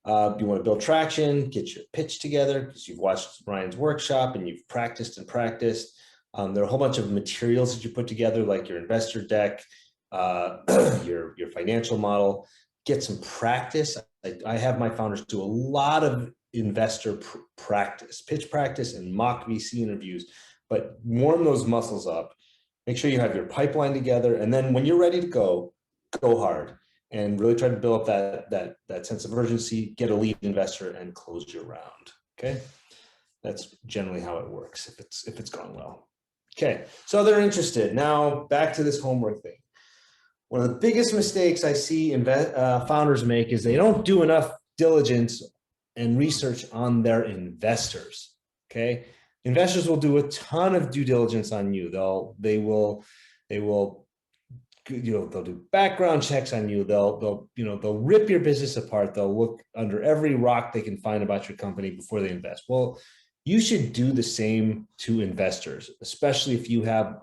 You want to build traction, get your pitch together because you've watched Ryan's workshop and you've practiced and practiced. There are a whole bunch of materials that you put together, like your investor deck, your financial model. Get some practice. I have my founders do a lot of investor practice, pitch practice, and mock VC interviews, but warm those muscles up. Make sure you have your pipeline together, and then when you're ready to go hard. And really try to build up that sense of urgency, get a lead investor, and close your round. Okay, that's generally how it works if it's gone well. Okay, so they're interested. Now back to this homework thing. One of the biggest mistakes I see founders make is they don't do enough diligence and research on their investors. Okay, investors will do a ton of due diligence on you. They will they'll do background checks on you. They'll rip your business apart. They'll look under every rock they can find about your company before they invest. Well, you should do the same to investors, especially if you have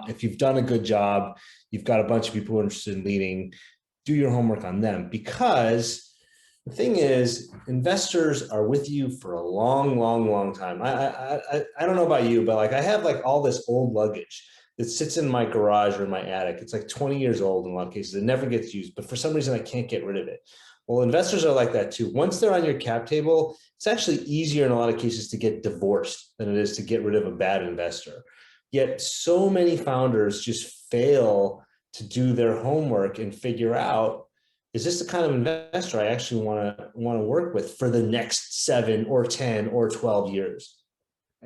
if you've done a good job, you've got a bunch of people who are interested in leading. Do your homework on them, because the thing is, investors are with you for a long, long, long time. I don't know about you, but like I have like all this old luggage that sits in my garage or in my attic. It's like 20 years old in a lot of cases. It never gets used, but for some reason I can't get rid of it. Well, investors are like that too. Once they're on your cap table, it's actually easier in a lot of cases to get divorced than it is to get rid of a bad investor. Yet so many founders just fail to do their homework and figure out, is this the kind of investor I actually want to work with for the next 7 or 10 or 12 years?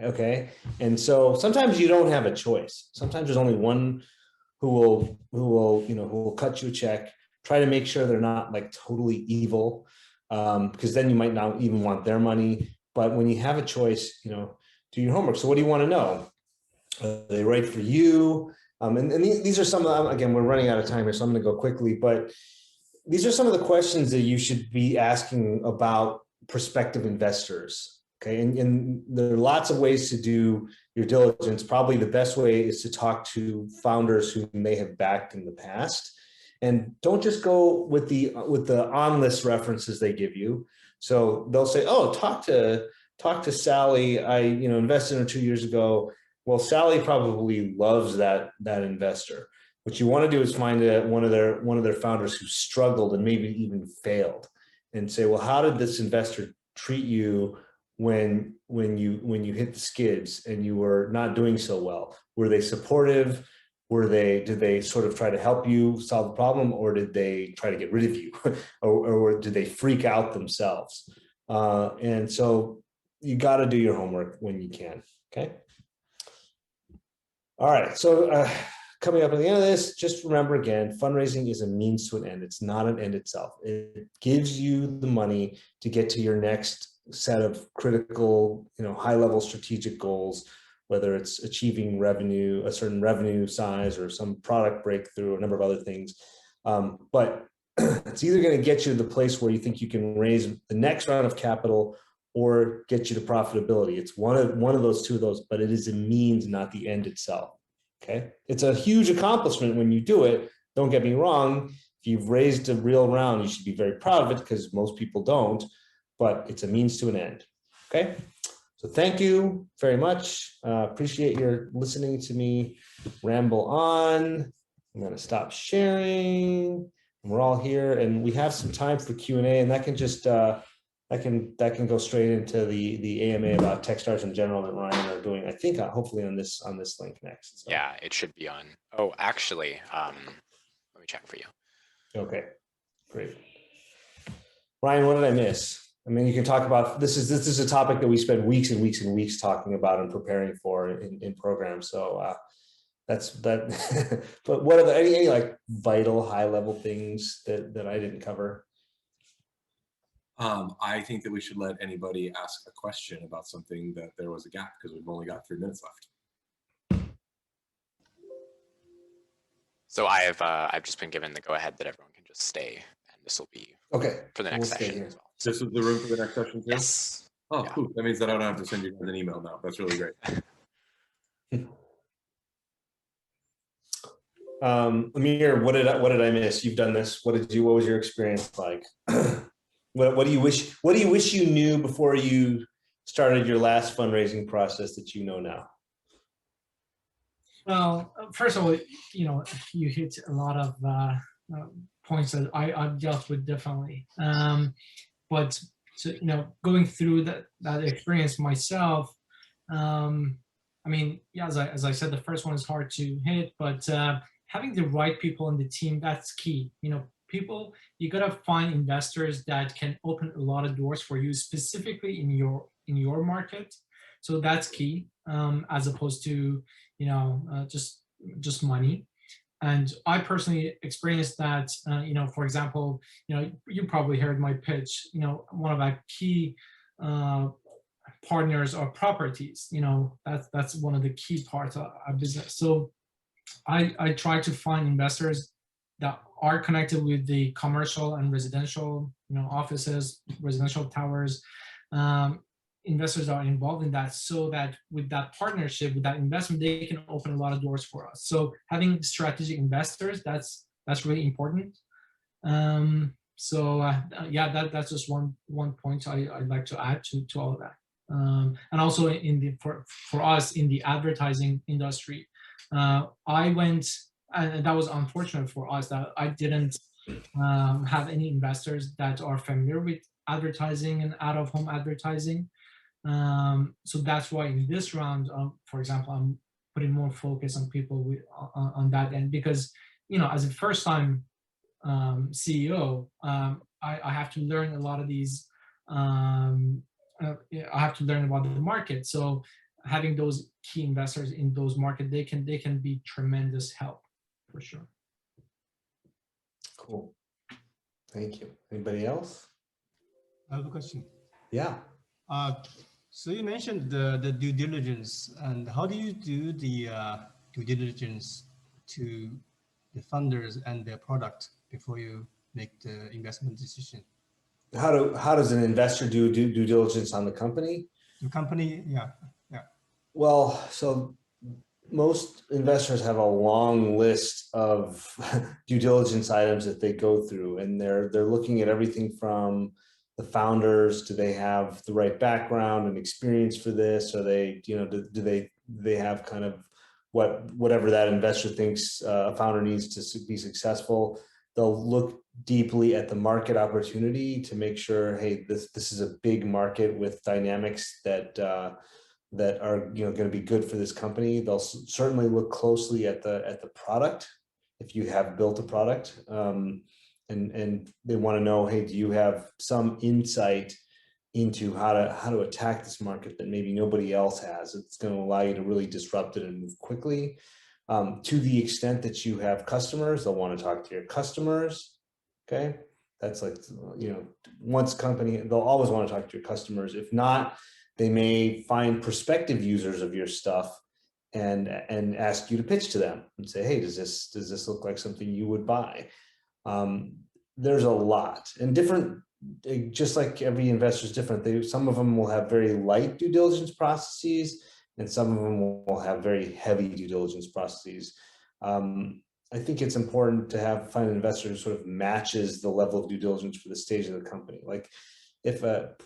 Okay. And so sometimes you don't have a choice. Sometimes there's only one who will cut you a check. Try to make sure they're not like totally evil, because then you might not even want their money. But when you have a choice, do your homework. So what do you want to know? Are they right for you? And these are some of them. Again, we're running out of time here, so I'm going to go quickly. But these are some of the questions that you should be asking about prospective investors. Okay, and there are lots of ways to do your diligence. Probably the best way is to talk to founders who may have backed in the past, and don't just go with the on list references they give you. So they'll say, "Oh, talk to Sally. I invested in her 2 years ago." Well, Sally probably loves that investor. What you want to do is find one of their founders who struggled and maybe even failed, and say, "Well, how did this investor treat you when you hit the skids and you were not doing so well? Were they supportive? Did they sort of try to help you solve the problem, or did they try to get rid of you, or did they freak out themselves?" And so you got to do your homework when you can. Okay. All right. So coming up at the end of this, just remember again, fundraising is a means to an end. It's not an end itself. It gives you the money to get to your next set of critical, high-level strategic goals, whether it's achieving revenue, a certain revenue size, or some product breakthrough, or a number of other things. But it's either going to get you to the place where you think you can raise the next round of capital, or get you to profitability. It's one of those, two of those, but it is a means, not the end itself. Okay, it's a huge accomplishment when you do it. Don't get me wrong. If you've raised a real round, you should be very proud of it, because most people don't. But it's a means to an end. Okay, So thank you very much. Appreciate your listening to me ramble on. I'm going to stop sharing. We're all here, and we have some time for Q&A, and that can just that can go straight into the AMA about Techstars in general that Ryan are doing. I think hopefully on this link next. So. Yeah, it should be on. Oh, actually, let me check for you. Okay, great. Ryan, what did I miss? I mean, you can talk about this is a topic that we spend weeks and weeks and weeks talking about and preparing for in programs. So that's that. But what are any like vital high level things that I didn't cover? I think that we should let anybody ask a question about something that there was a gap, because we've only got 3 minutes left. So I've just been given the go ahead that everyone can just stay, and this will be okay for the next session as well. This is the room for the next session too? Yes. Oh, Yeah. cool. That means that I don't have to send you guys an email now. That's really great. Amir, what did I miss? You've done this. What was your experience like? What do you wish you knew before you started your last fundraising process that you know now? Well, first of all, you hit a lot of points that I've dealt with differently. But so, going through that experience myself, I mean, yeah, as I said, the first one is hard to hit, but having the right people in the team, that's key. People, you gotta find investors that can open a lot of doors for you, specifically in your market. So that's key, as opposed to just money. And I personally experienced that. For example, you probably heard my pitch. One of our key partners are properties. That's one of the key parts of our business. So I try to find investors that are connected with the commercial and residential, offices, residential towers, investors are involved in that, so that with that partnership, with that investment, they can open a lot of doors for us. So having strategic investors, that's really important. Yeah, that's just one point I'd like to add to all of that. And also for us in the advertising industry, I went, and that was unfortunate for us, that I didn't have any investors that are familiar with advertising and out-of-home advertising. So that's why in this round, for example, I'm putting more focus on people on that end, because as a first-time CEO, I have to learn a lot of these. I have to learn about the market. So having those key investors in those markets, they can be tremendous help for sure. Cool. Thank you. Anybody else? I have a question. Yeah. So you mentioned the due diligence, and how do you do the due diligence to the funders and their product before you make the investment decision? How does an investor do due diligence on the company? The company, yeah. Well, so most investors have a long list of due diligence items that they go through, and they're looking at everything from the founders. Do they have the right background and experience for this? Or they, do they have kind of whatever that investor thinks a founder needs to be successful? They'll look deeply at the market opportunity to make sure, hey, this is a big market with dynamics that are going to be good for this company. They'll certainly look closely at the product if you have built a product, and they want to know, hey, do you have some insight into how to attack this market that maybe nobody else has? It's going to allow you to really disrupt it and move quickly. To the extent that you have customers, they'll want to talk to your customers. Okay, that's like, once company, they'll always want to talk to your customers. If not, they may find prospective users of your stuff and ask you to pitch to them and say, hey, does this look like something you would buy? There's a lot, and different, just like every investor is different. Some of them will have very light due diligence processes, and some of them will have very heavy due diligence processes. I think it's important to find an investor who sort of matches the level of due diligence for the stage of the company. Like, if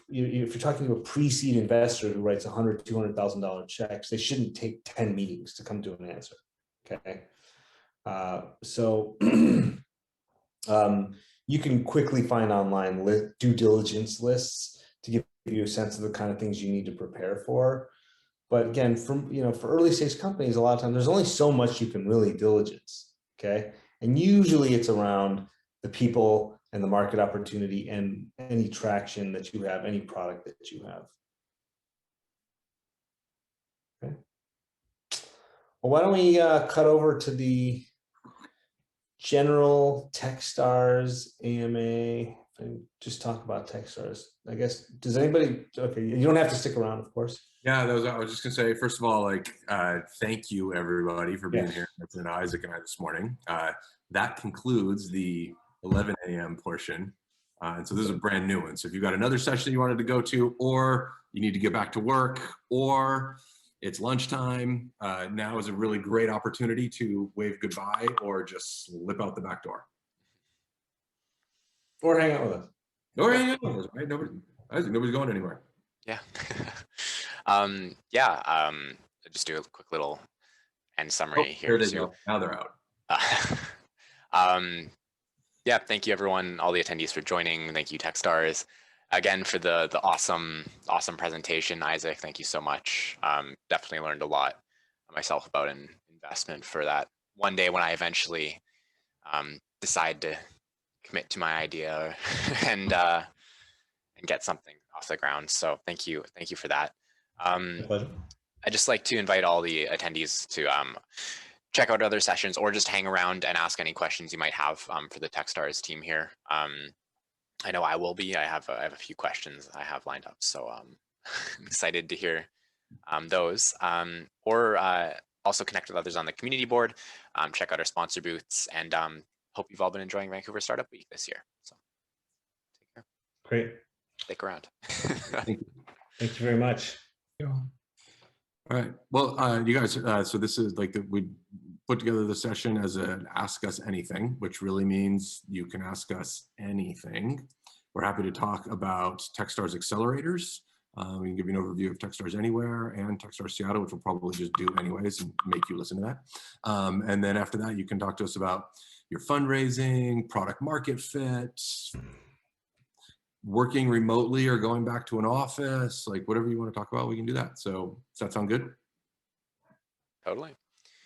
you're talking to a pre-seed investor who writes $100,000, $200,000 checks, they shouldn't take 10 meetings to come to an answer. Okay, so you can quickly find online due diligence lists to give you a sense of the kind of things you need to prepare for. But again, for early stage companies, a lot of times there's only so much you can really diligence. Okay, and usually it's around the people and the market opportunity and any traction that you have, any product that you have. Okay. Well, why don't we cut over to the general Techstars AMA and just talk about Techstars? I guess, does anybody, okay, you don't have to stick around, of course. Yeah, I was just gonna say, first of all, like, thank you everybody for being here. And Isaac and I this morning. That concludes the 11 a.m. portion. And so this is a brand new one. So if you've got another session you wanted to go to, or you need to get back to work, or it's lunchtime, now is a really great opportunity to wave goodbye or just slip out the back door. Or hang out with us. Or hang out with us, right? Nobody's going anywhere. Yeah. Just do a quick little end summary here. There they go. Now they're out. Yeah, thank you everyone, all the attendees for joining. Thank you Techstars again for the awesome presentation. Isaac, thank you so much. Definitely learned a lot myself about an investment for that one day when I eventually decide to commit to my idea and get something off the ground. So thank you for that. I'd just like to invite all the attendees to check out other sessions or just hang around and ask any questions you might have for the Techstars team here. I know I will be. I have a few questions I have lined up, so I'm excited to hear those. Or also connect with others on the community board, check out our sponsor booths, and hope you've all been enjoying Vancouver Startup Week this year. So take care. Great. Stick around. Thank you. Thank you very much. Yeah. All right. Well, you guys, so this is like we put together the session as an ask us anything, which really means you can ask us anything. We're happy to talk about Techstars accelerators. We can give you an overview of Techstars Anywhere and Techstars Seattle, which we'll probably just do anyways and make you listen to that. And then after that, you can talk to us about your fundraising, product market fit, working remotely or going back to an office, like whatever you want to talk about, we can do that. So does that sound good? Totally.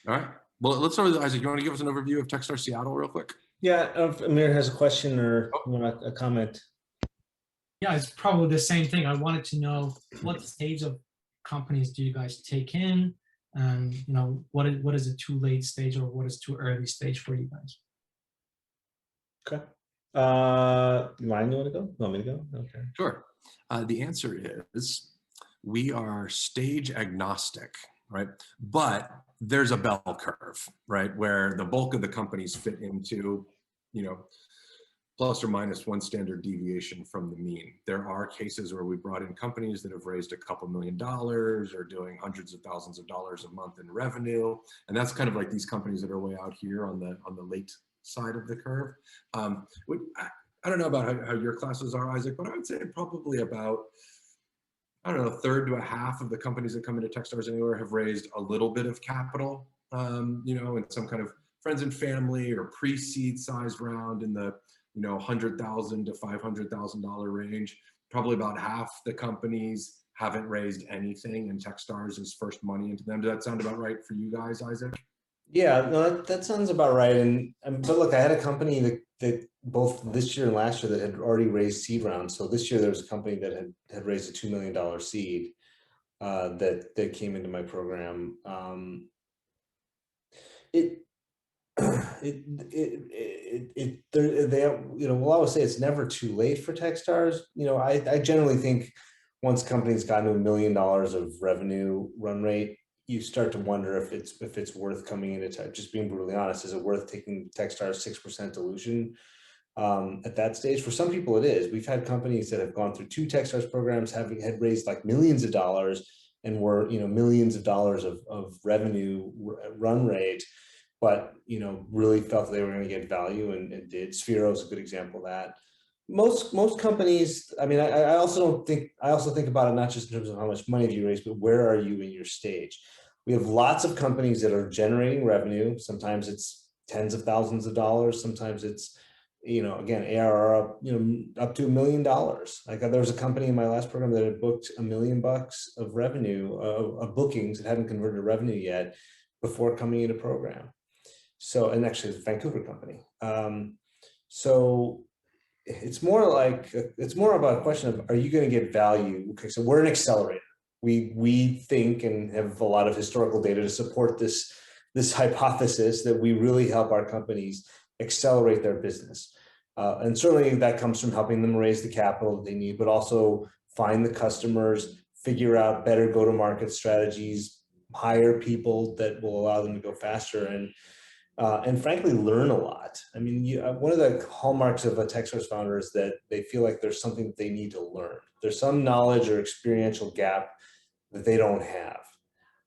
All right. Well, let's start with Isaac. You want to give us an overview of Techstars Seattle real quick? Yeah, if Amir has a question or a comment. Yeah, it's probably the same thing. I wanted to know what stage of companies do you guys take in, and what is a too late stage or what is too early stage for you guys? Okay. Ryan, you want to go? Want me to go? Okay. Sure. The answer is we are stage agnostic, right? But there's a bell curve, right? Where the bulk of the companies fit into, plus or minus one standard deviation from the mean. There are cases where we brought in companies that have raised a couple $1 million or doing hundreds of thousands of dollars a month in revenue. And that's kind of like these companies that are way out here on the late side of the curve. I don't know about how your classes are, Isaac, but I would say probably about, I don't know, a third to a half of the companies that come into Techstars Anywhere have raised a little bit of capital, in some kind of friends and family or pre-seed sized round in the, $100,000 to $500,000 range. Probably about half the companies haven't raised anything, and Techstars is first money into them. Does that sound about right for you guys, Isaac? Yeah, no, that sounds about right. And but look, I had a company that both this year and last year that had already raised seed rounds. So this year there was a company that had raised a $2 million seed that came into my program. We'll always say it's never too late for Techstars. I generally think once companies got to $1 million of revenue run rate, you start to wonder if it's worth coming into tech. Just being brutally honest, is it worth taking Techstars 6% dilution at that stage? For some people, it is. We've had companies that have gone through 2 Techstars programs, had raised like millions of dollars, and were millions of dollars of revenue run rate, but really felt they were going to get value and did. Sphero is a good example of that. Most companies, I mean, I also think about it not just in terms of how much money do you raise, but where are you in your stage? We have lots of companies that are generating revenue. Sometimes it's tens of thousands of dollars. Sometimes it's, again, ARR up to $1 million. Like there was a company in my last program that had booked $1 million of revenue of bookings. It hadn't converted to revenue yet before coming into program. So, and actually it's a Vancouver company. So it's more about a question of, are you going to get value? Okay, so we're an accelerator. We think and have a lot of historical data to support this hypothesis that we really help our companies accelerate their business. And certainly that comes from helping them raise the capital that they need, but also find the customers, figure out better go-to-market strategies, hire people that will allow them to go faster, and frankly, learn a lot. I mean, one of the hallmarks of a Techstars founder is that they feel like there's something that they need to learn. There's some knowledge or experiential gap that they don't have.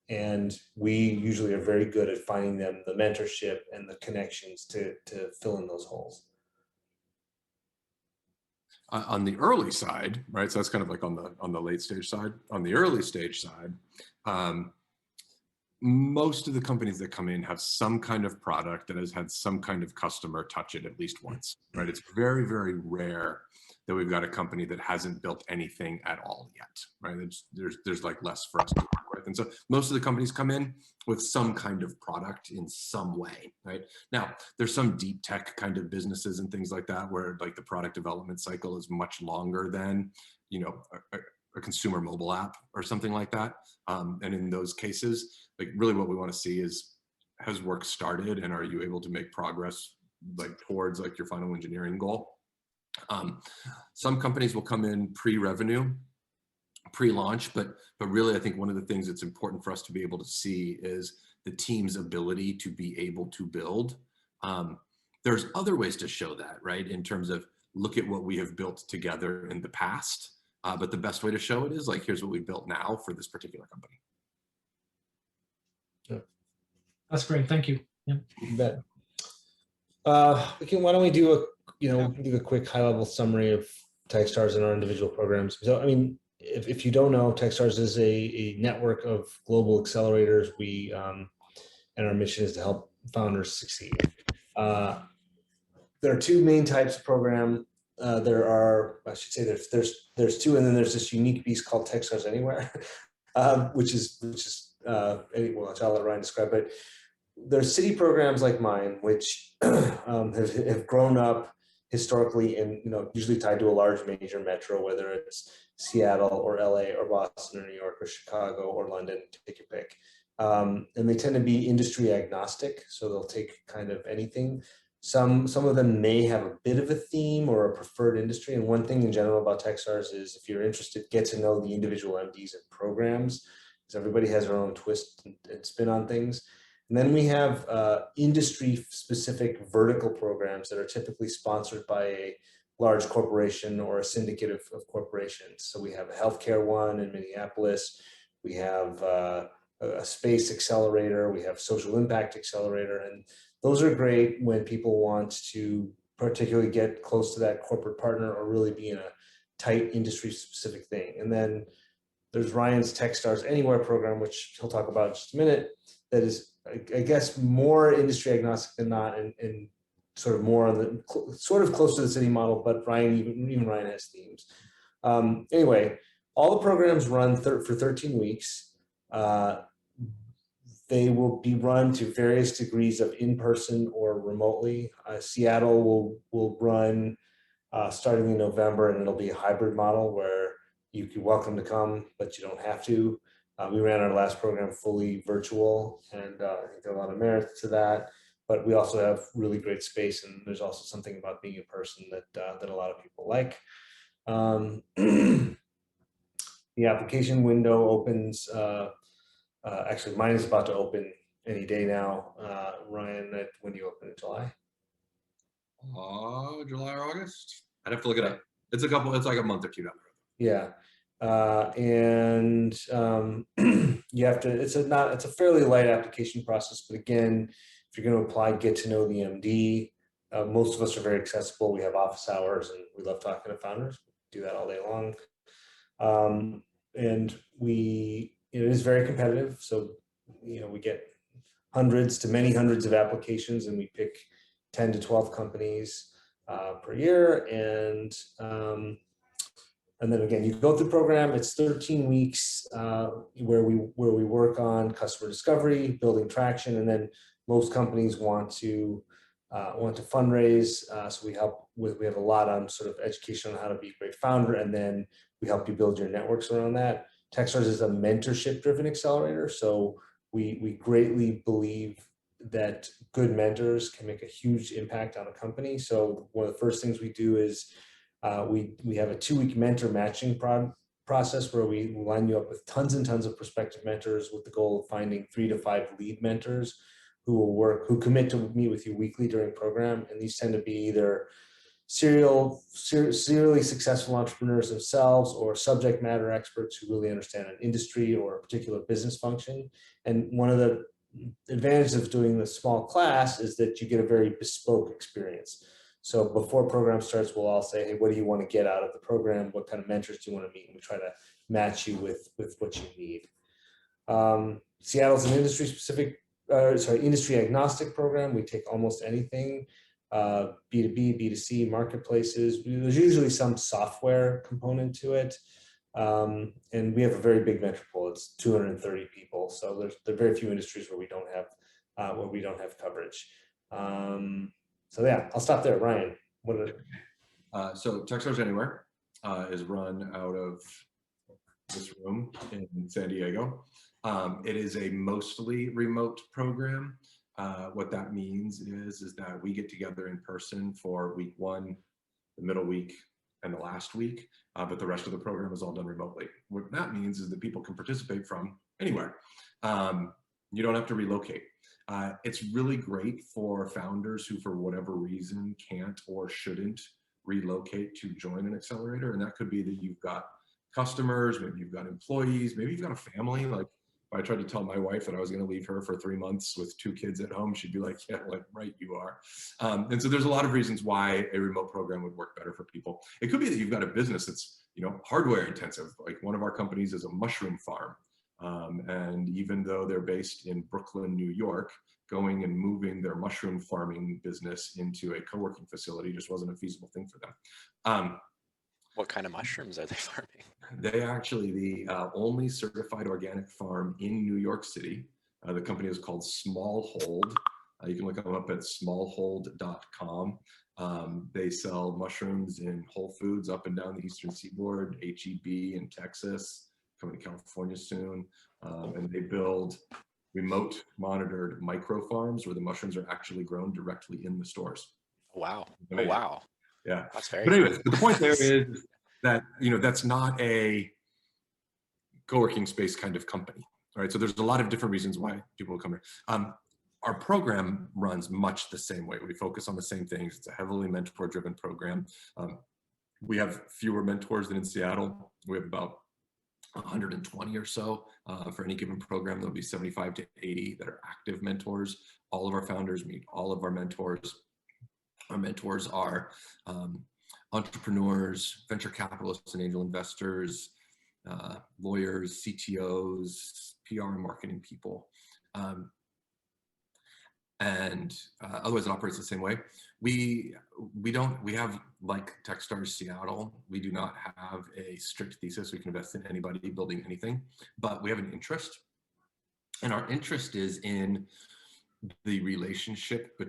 And we usually are very good at finding them the mentorship and the connections to fill in those holes. On the early side, right? So that's kind of like on the late stage side. On the early stage side, most of the companies that come in have some kind of product that has had some kind of customer touch it at least once, right? It's very, very rare that we've got a company that hasn't built anything at all yet, right? There's like less for us to work with. And so most of the companies come in with some kind of product in some way, right? Now, there's some deep tech kind of businesses and things like that where like the product development cycle is much longer than, a consumer mobile app or something like that. And in those cases, like really what we want to see is, has work started and are you able to make progress like towards like your final engineering goal? Some companies will come in pre-revenue, pre-launch, but really I think one of the things that's important for us to be able to see is the team's ability to be able to build. There's other ways to show that, right? In terms of look at what we have built together in the past. But the best way to show it is like, here's what we built now for this particular company. Yeah. That's great. Thank you. Yeah. You bet. Why don't we do a quick high-level summary of Techstars and our individual programs. So, I mean, if you don't know, Techstars is a network of global accelerators. And our mission is to help founders succeed. There are two main types of program. There's two, and then there's this unique beast called Techstars Anywhere, which is well, I'll let Ryan describe it. There's city programs like mine, which have grown up historically and usually tied to a large major metro, whether it's Seattle or LA or Boston or New York or Chicago or London, take your pick. And they tend to be industry agnostic, so they'll take kind of anything. Some of them may have a bit of a theme or a preferred industry. And one thing in general about Techstars is if you're interested, get to know the individual MDs and programs, because everybody has their own twist and spin on things. And then we have industry-specific vertical programs that are typically sponsored by a large corporation or a syndicate of corporations. So we have a healthcare one in Minneapolis. We have a space accelerator. We have social impact accelerator. And those are great when people want to particularly get close to that corporate partner or really be in a tight industry-specific thing. And then there's Ryan's Techstars Anywhere program, which he'll talk about in just a minute, that is, I guess, more industry agnostic than not, and sort of more on the sort of close to the city model, but even Ryan has themes. Anyway, all the programs run for 13 weeks. They will be run to various degrees of in-person or remotely. Seattle will run starting in November, and it'll be a hybrid model where you're welcome to come, but you don't have to. We ran our last program fully virtual, and I think there are a lot of merits to that. But we also have really great space, and there's also something about being in person that a lot of people like. The application window opens. Actually, mine is about to open any day now. Ryan, when do you open in July? July or August? I'd have to look it up. It's like a month or two down the road. Yeah. And you have to, it's a fairly light application process, but again, if you're going to apply, get to know the MD, Most of us are very accessible. We have office hours and we love talking to founders. We do that all day long. And it is very competitive. So, we get hundreds to many hundreds of applications, and we pick 10 to 12 companies per year. And then again, you go through the program. It's 13 weeks where we work on customer discovery, building traction, and then most companies want to fundraise. So we have a lot on sort of education on how to be a great founder, and then we help you build your networks around that. Techstars is a mentorship-driven accelerator, so we greatly believe that good mentors can make a huge impact on a company. So one of the first things we do is we have a 2-week mentor matching process where we line you up with tons and tons of prospective mentors with the goal of finding 3 to 5 lead mentors who commit to meet with you weekly during the program. And these tend to be either serially successful entrepreneurs themselves or subject matter experts who really understand an industry or a particular business function. And one of the advantages of doing the small class is that you get a very bespoke experience. So before program starts, we'll all say, hey, what do you want to get out of the program? What kind of mentors do you want to meet? And we try to match you with what you need. Seattle's an industry agnostic program. We take almost anything, B2B, B2C, marketplaces. There's usually some software component to it. And we have a very big mentor pool. It's 230 people. So there are very few industries where we don't have coverage. So yeah, I'll stop there. Ryan, so Techstars Anywhere is run out of this room in San Diego. It is a mostly remote program. What that means is that we get together in person for week 1, the middle week, and the last week, but the rest of the program is all done remotely. What that means is that people can participate from anywhere. You don't have to relocate. It's really great for founders who, for whatever reason, can't or shouldn't relocate to join an accelerator. And that could be that you've got customers, maybe you've got employees, maybe you've got a family. Like, if I tried to tell my wife that I was going to leave her for 3 months with 2 kids at home, she'd be like, yeah, like, right, you are. And so there's a lot of reasons why a remote program would work better for people. It could be that you've got a business that's, hardware intensive. Like, one of our companies is a mushroom farm. And even though they're based in Brooklyn, New York, going and moving their mushroom farming business into a co-working facility just wasn't a feasible thing for them. What kind of mushrooms are they farming? They actually the only certified organic farm in New York City. The company is called Smallhold. You can look them up at smallhold.com. They sell mushrooms in Whole Foods up and down the Eastern Seaboard, HEB in Texas, coming to California soon. And they build remote monitored micro farms where the mushrooms are actually grown directly in the stores. Wow. Oh, wow. Yeah. That's very But anyways, cool. the point there is that, that's not a co-working space kind of company, right? So there's a lot of different reasons why people will come here. Our program runs much the same way. We focus on the same things. It's a heavily mentor-driven program. We have fewer mentors than in Seattle. We have about 120 or so for any given program. There'll be 75 to 80 that are active mentors. All of our founders meet all of our mentors. Our mentors are entrepreneurs, venture capitalists and angel investors, lawyers, CTOs, PR and marketing people. Otherwise it operates the same way. We have, like Techstars Seattle, we do not have a strict thesis. We can invest in anybody building anything, but we have an interest. And our interest is in the relationship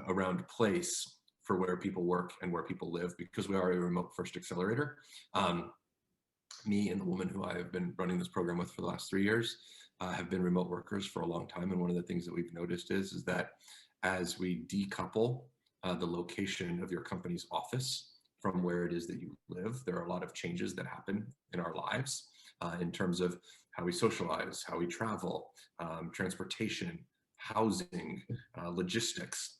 around place for where people work and where people live, because we are a remote first accelerator. Me and the woman who I have been running this program with for the last 3 years have been remote workers for a long time. And one of the things that we've noticed is that as we decouple the location of your company's office from where it is that you live, there are a lot of changes that happen in our lives in terms of how we socialize, how we travel, transportation, housing, logistics.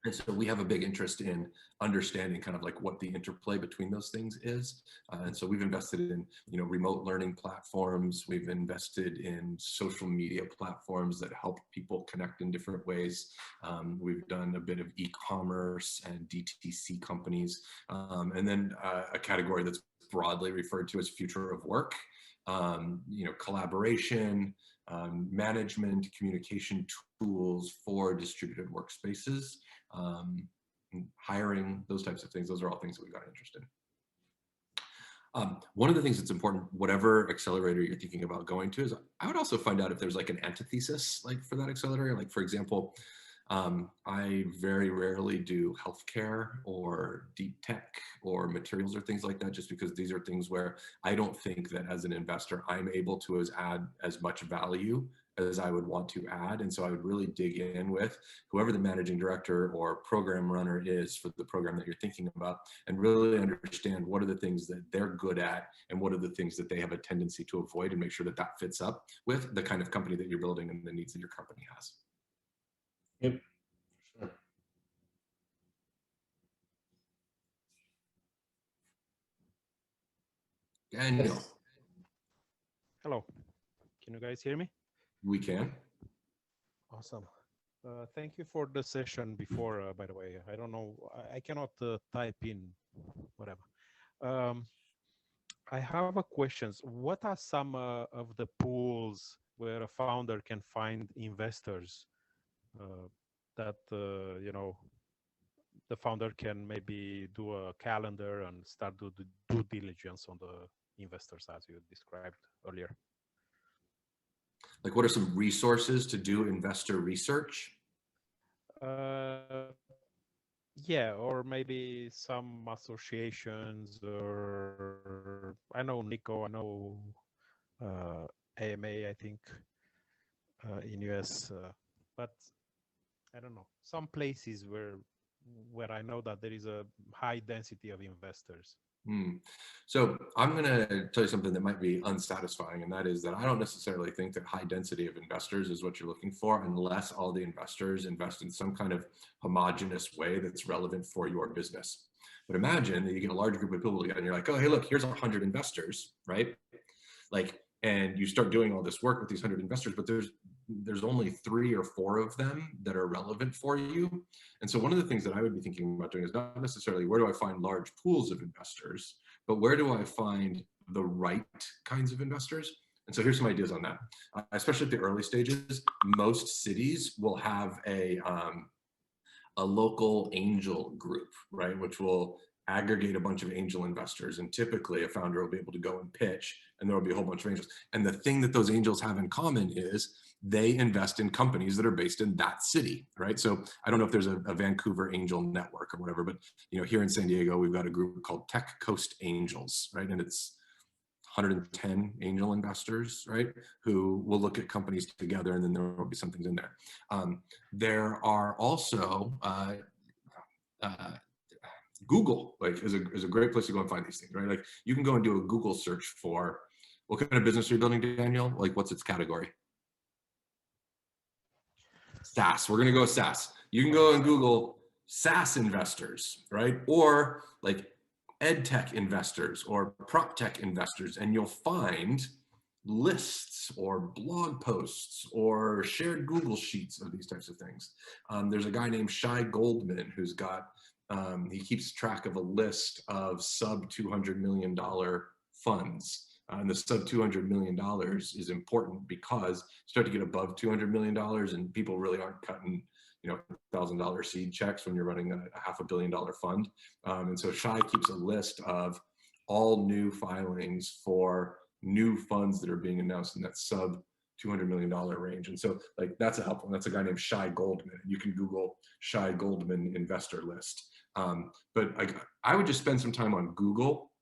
And so we have a big interest in understanding kind of like what the interplay between those things is. And so we've invested in, remote learning platforms. We've invested in social media platforms that help people connect in different ways. We've done a bit of e-commerce and DTC companies. And then a category that's broadly referred to as future of work, collaboration, management, communication tools for distributed workspaces. Hiring, those types of things. Those are all things that we got interested in. One of the things that's important, whatever accelerator you're thinking about going to, is I would also find out if there's like an antithesis, like for that accelerator. Like for example, I very rarely do healthcare or deep tech or materials or things like that, just because these are things where I don't think that as an investor, I'm able to add as much value as I would want to add. And so I would really dig in with whoever the managing director or program runner is for the program that you're thinking about, and really understand what are the things that they're good at and what are the things that they have a tendency to avoid, and make sure that that fits up with the kind of company that you're building and the needs that your company has. Yep, sure. Daniel. Yes. Hello, can you guys hear me? We can. Awesome. Thank you for the session before, by the way. I don't know, I cannot type in whatever. I have a questions. What are some of the pools where a founder can find investors that, the founder can maybe do a calendar and start do the due diligence on the investors as you described earlier? Like, what are some resources to do investor research? Yeah, or maybe some associations, or I know Nico, I know AMA, I think, in US, but I don't know, some places where I know that there is a high density of investors. So I'm going to tell you something that might be unsatisfying, and that is that I don't necessarily think that high density of investors is what you're looking for, unless all the investors invest in some kind of homogenous way that's relevant for your business. But imagine that you get a large group of people together and you're like, oh, hey, look, here's 100 investors, right? Like, and you start doing all this work with these 100 investors, but there's only 3 or 4 of them that are relevant for you. And so one of the things that I would be thinking about doing is not necessarily where do I find large pools of investors, but where do I find the right kinds of investors? And so here's some ideas on that. Especially at the early stages, most cities will have a local angel group, right? Which will aggregate a bunch of angel investors. And typically a founder will be able to go and pitch, and there will be a whole bunch of angels. And the thing that those angels have in common is they invest in companies that are based in that city, right? So I don't know if there's a Vancouver angel network or whatever, but here in San Diego, we've got a group called Tech Coast Angels, right? And it's 110 angel investors, right? Who will look at companies together, and then there will be some things in there. There are also, Google is a great place to go and find these things, right? Like you can go and do a Google search for what kind of business are you building, Daniel? Like what's its category? SaaS. We're going to go with SaaS. You can go and Google SaaS investors, right? Or like ed tech investors or prop tech investors, and you'll find lists or blog posts or shared Google sheets of these types of things. There's a guy named Shai Goldman who's got, he keeps track of a list of sub $200 million funds. And the sub $200 million is important because you start to get above $200 million and people really aren't cutting, $1,000 seed checks when you're running a $500 million fund. And so Shai keeps a list of all new filings for new funds that are being announced in that sub $200 million range. And so like that's a helpful, that's a guy named Shai Goldman. You can Google Shai Goldman investor list. But I would just spend some time on Google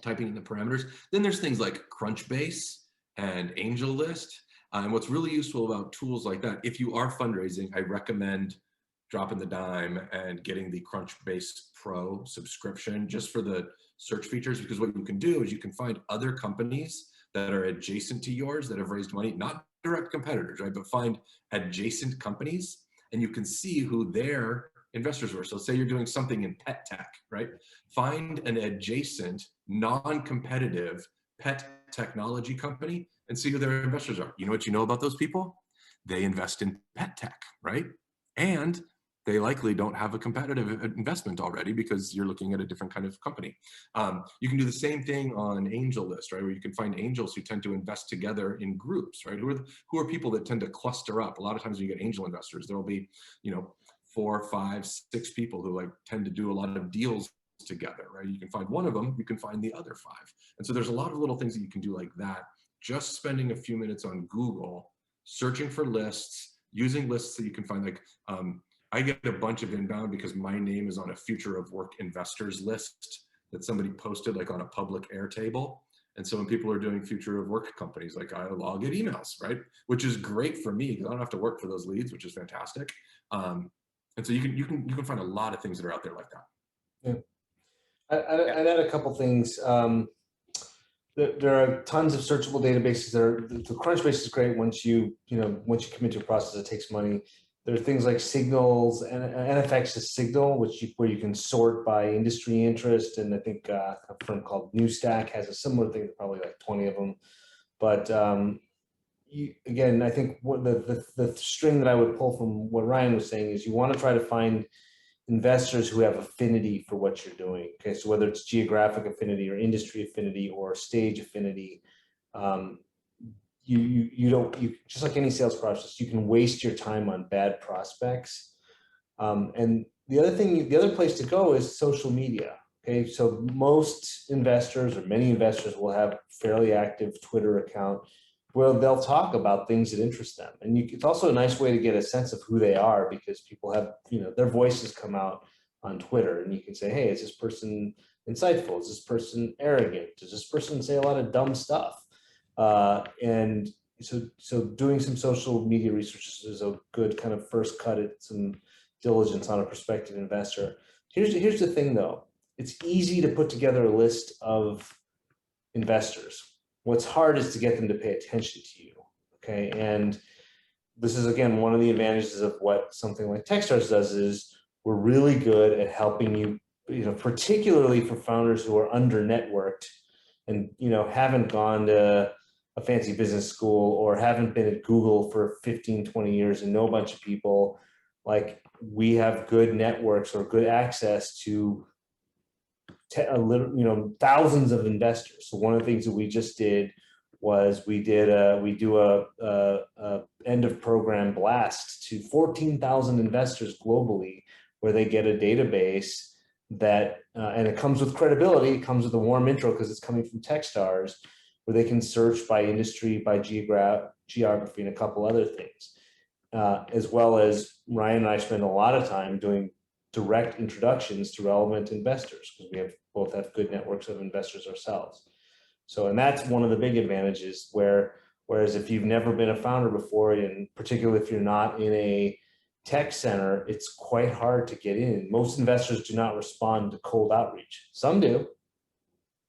typing in the parameters. Then there's things like Crunchbase and AngelList. And what's really useful about tools like that, if you are fundraising, I recommend dropping the dime and getting the Crunchbase Pro subscription just for the search features, because what you can do is you can find other companies that are adjacent to yours that have raised money, not direct competitors, right? But find adjacent companies, and you can see who their investors were. So say you're doing something in pet tech, right? Find an adjacent, non-competitive pet technology company and see who their investors are. You know what you know about those people? They invest in pet tech, right? And they likely don't have a competitive investment already because you're looking at a different kind of company. You can do the same thing on AngelList, right? Where you can find angels who tend to invest together in groups, right? Who are people that tend to cluster up? A lot of times when you get angel investors, there'll be, 4, 5, 6 people who like tend to do a lot of deals together, right? You can find one of them, you can find the other 5. And so there's a lot of little things that you can do like that. Just spending a few minutes on Google, searching for lists, using lists that you can find, like, I get a bunch of inbound because my name is on a future of work investors list that somebody posted like on a public Airtable. And so when people are doing future of work companies, like I'll get emails, right? Which is great for me because I don't have to work for those leads, which is fantastic. And so you can find a lot of things that are out there like that. Yeah. I'd add a couple things. There are tons of searchable databases. The Crunchbase is great once you commit to a process that takes money. There are things like Signals, and NFX is Signal, where you can sort by industry interest, and I think a firm called Newstack has a similar thing. Probably like 20 of them. But again, I think what the string that I would pull from what Ryan was saying is you want to try to find investors who have affinity for what you're doing. Okay, so whether it's geographic affinity or industry affinity or stage affinity, you just like any sales process, you can waste your time on bad prospects. And the other place to go is social media. Okay, so most investors or many investors will have fairly active Twitter account where they'll talk about things that interest them. And it's also a nice way to get a sense of who they are because people have, their voices come out on Twitter and you can say, hey, is this person insightful? Is this person arrogant? Does this person say a lot of dumb stuff? And so doing some social media research is a good kind of first cut at some diligence on a prospective investor. Here's the thing though, it's easy to put together a list of investors. What's hard is to get them to pay attention to you, okay? And this is, again, one of the advantages of what something like Techstars does is we're really good at helping you, particularly for founders who are under-networked and, haven't gone to a fancy business school or haven't been at Google for 15, 20 years and know a bunch of people. Like, we have good networks or good access to thousands of investors. So one of the things that we just did was we do a end of program blast to 14,000 investors globally, where they get a database that and it comes with credibility. It comes with a warm intro because it's coming from Techstars, where they can search by industry, by geography, and a couple other things, as well as Ryan and I spend a lot of time doing direct introductions to relevant investors because we both have good networks of investors ourselves. So, and that's one of the big advantages whereas if you've never been a founder before, and particularly if you're not in a tech center, it's quite hard to get in. Most investors do not respond to cold outreach. Some do,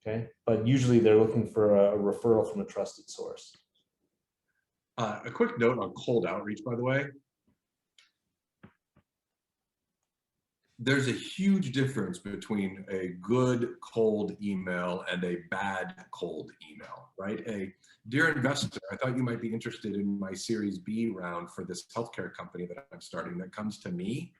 okay? But usually they're looking for a referral from a trusted source. A quick note on cold outreach, by the way. There's a huge difference between a good cold email and a bad cold email, right? A dear investor, I thought you might be interested in my Series B round for this healthcare company that I'm starting, that comes to me,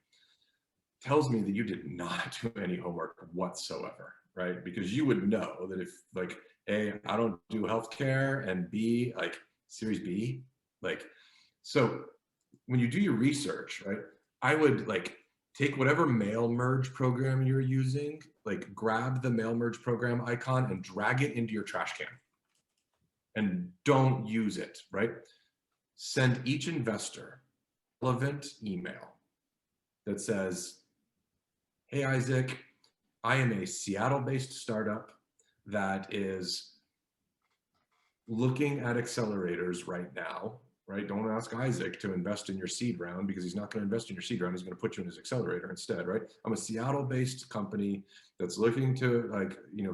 tells me that you did not do any homework whatsoever, right? Because you would know that if, like, A, I don't do healthcare, and B, like, Series B, like, so when you do your research, right, I would like take whatever mail merge program you're using, like grab the mail merge program icon and drag it into your trash can and don't use it, right? Send each investor a relevant email that says, hey, Isaac, I am a Seattle-based startup that is looking at accelerators right now, right? Don't ask Isaac to invest in your seed round because he's not going to invest in your seed round. He's going to put you in his accelerator instead, right? I'm a Seattle-based company that's looking to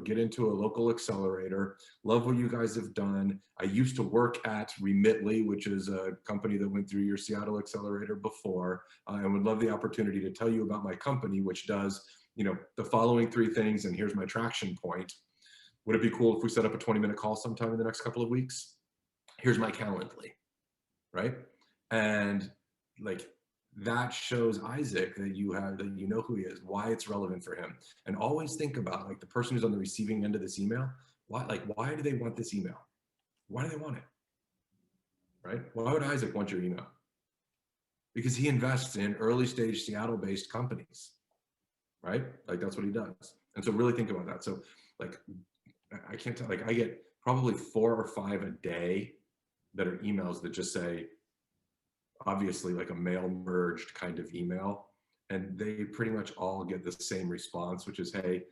get into a local accelerator. Love what you guys have done. I used to work at Remitly, which is a company that went through your Seattle accelerator before, and would love the opportunity to tell you about my company, which does, the following 3 things, and here's my traction point. Would it be cool if we set up a 20-minute call sometime in the next couple of weeks? Here's my Calendly, right? And that shows Isaac that you know who he is, why it's relevant for him. And always think about the person who's on the receiving end of this email. Why do they want this email? Why do they want it? Right? Why would Isaac want your email? Because he invests in early stage Seattle-based companies, right? That's what he does. And so really think about that. So I can't tell, I get probably 4 or 5 a day that are emails that just say, obviously a mail merged kind of email. And they pretty much all get the same response, which is, hey,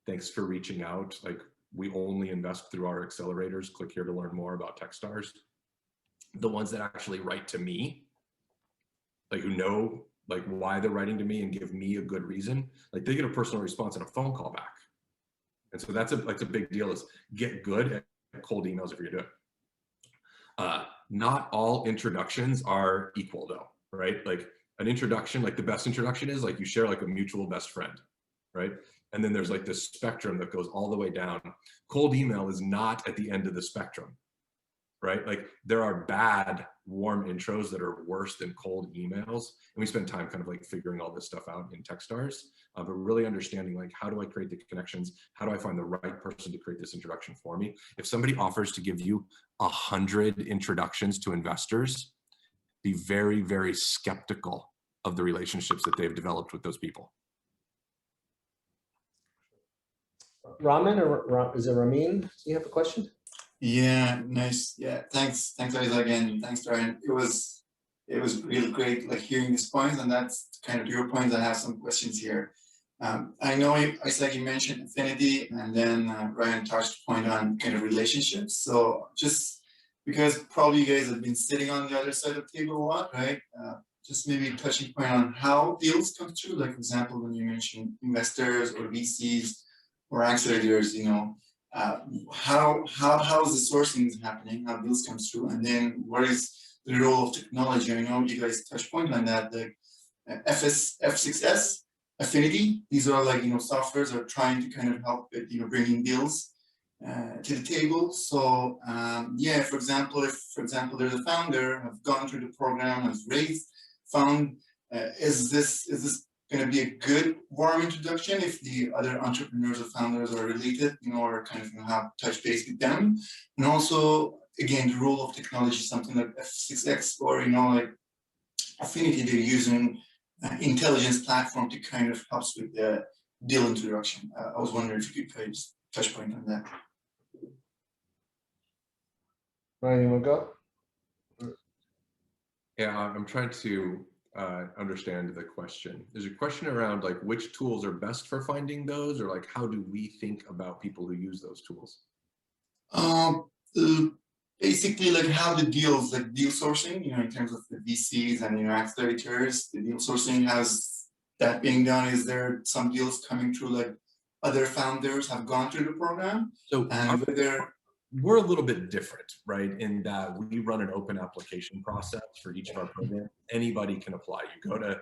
thanks for reaching out. We only invest through our accelerators. Click here to learn more about Techstars. The ones that actually write to me, who know why they're writing to me and give me a good reason, they get a personal response and a phone call back. And so that's a big deal, is get good at cold emails if you're gonna do it. Not all introductions are equal though, right? An introduction, the best introduction is you share a mutual best friend, right? And then there's this spectrum that goes all the way down. Cold email is not at the end of the spectrum, right? There are bad warm intros that are worse than cold emails. And we spend time kind of figuring all this stuff out in Techstars, but really understanding how do I create the connections? How do I find the right person to create this introduction for me? If somebody offers to give you 100 introductions to investors, be very, very skeptical of the relationships that they've developed with those people. Ramin, or is it Ramin? Do you have a question? Yeah, nice. Yeah, thanks, Isaac, and thanks, Ryan. It was really great, hearing these points, and that's kind of your points. I have some questions here. I know, Isaac, you mentioned affinity, and then Ryan touched point on kind of relationships. So just because probably you guys have been sitting on the other side of the table a lot, right? Just maybe touching point on how deals come through. For example, when you mentioned investors or VCs or accelerators, how is the sourcing happening, how deals come through, and then what is the role of technology? I know you guys touch point on that, the F6S, affinity, these are softwares are trying to kind of help with, bringing deals to the table. So yeah, for example, if there's a founder have gone through the program, has raised, found, is this going to be a good warm introduction if the other entrepreneurs or founders are related, or kind of have touch base with them? And also, again, the role of technology, something like F6X or, affinity, they're using intelligence platform to kind of help with the deal introduction. I was wondering if you could kind of touch point on that. Ryan, you want to go? Yeah, I'm trying to understand the question. Is your question around which tools are best for finding those, or how do we think about people who use those tools? Basically, how the deals, deal sourcing, in terms of the VCs and accelerators, the deal sourcing, has that being done? Is there some deals coming through other founders have gone through the program? So and whether we're a little bit different, right? In that we run an open application process for each of our programs. Anybody can apply. You go to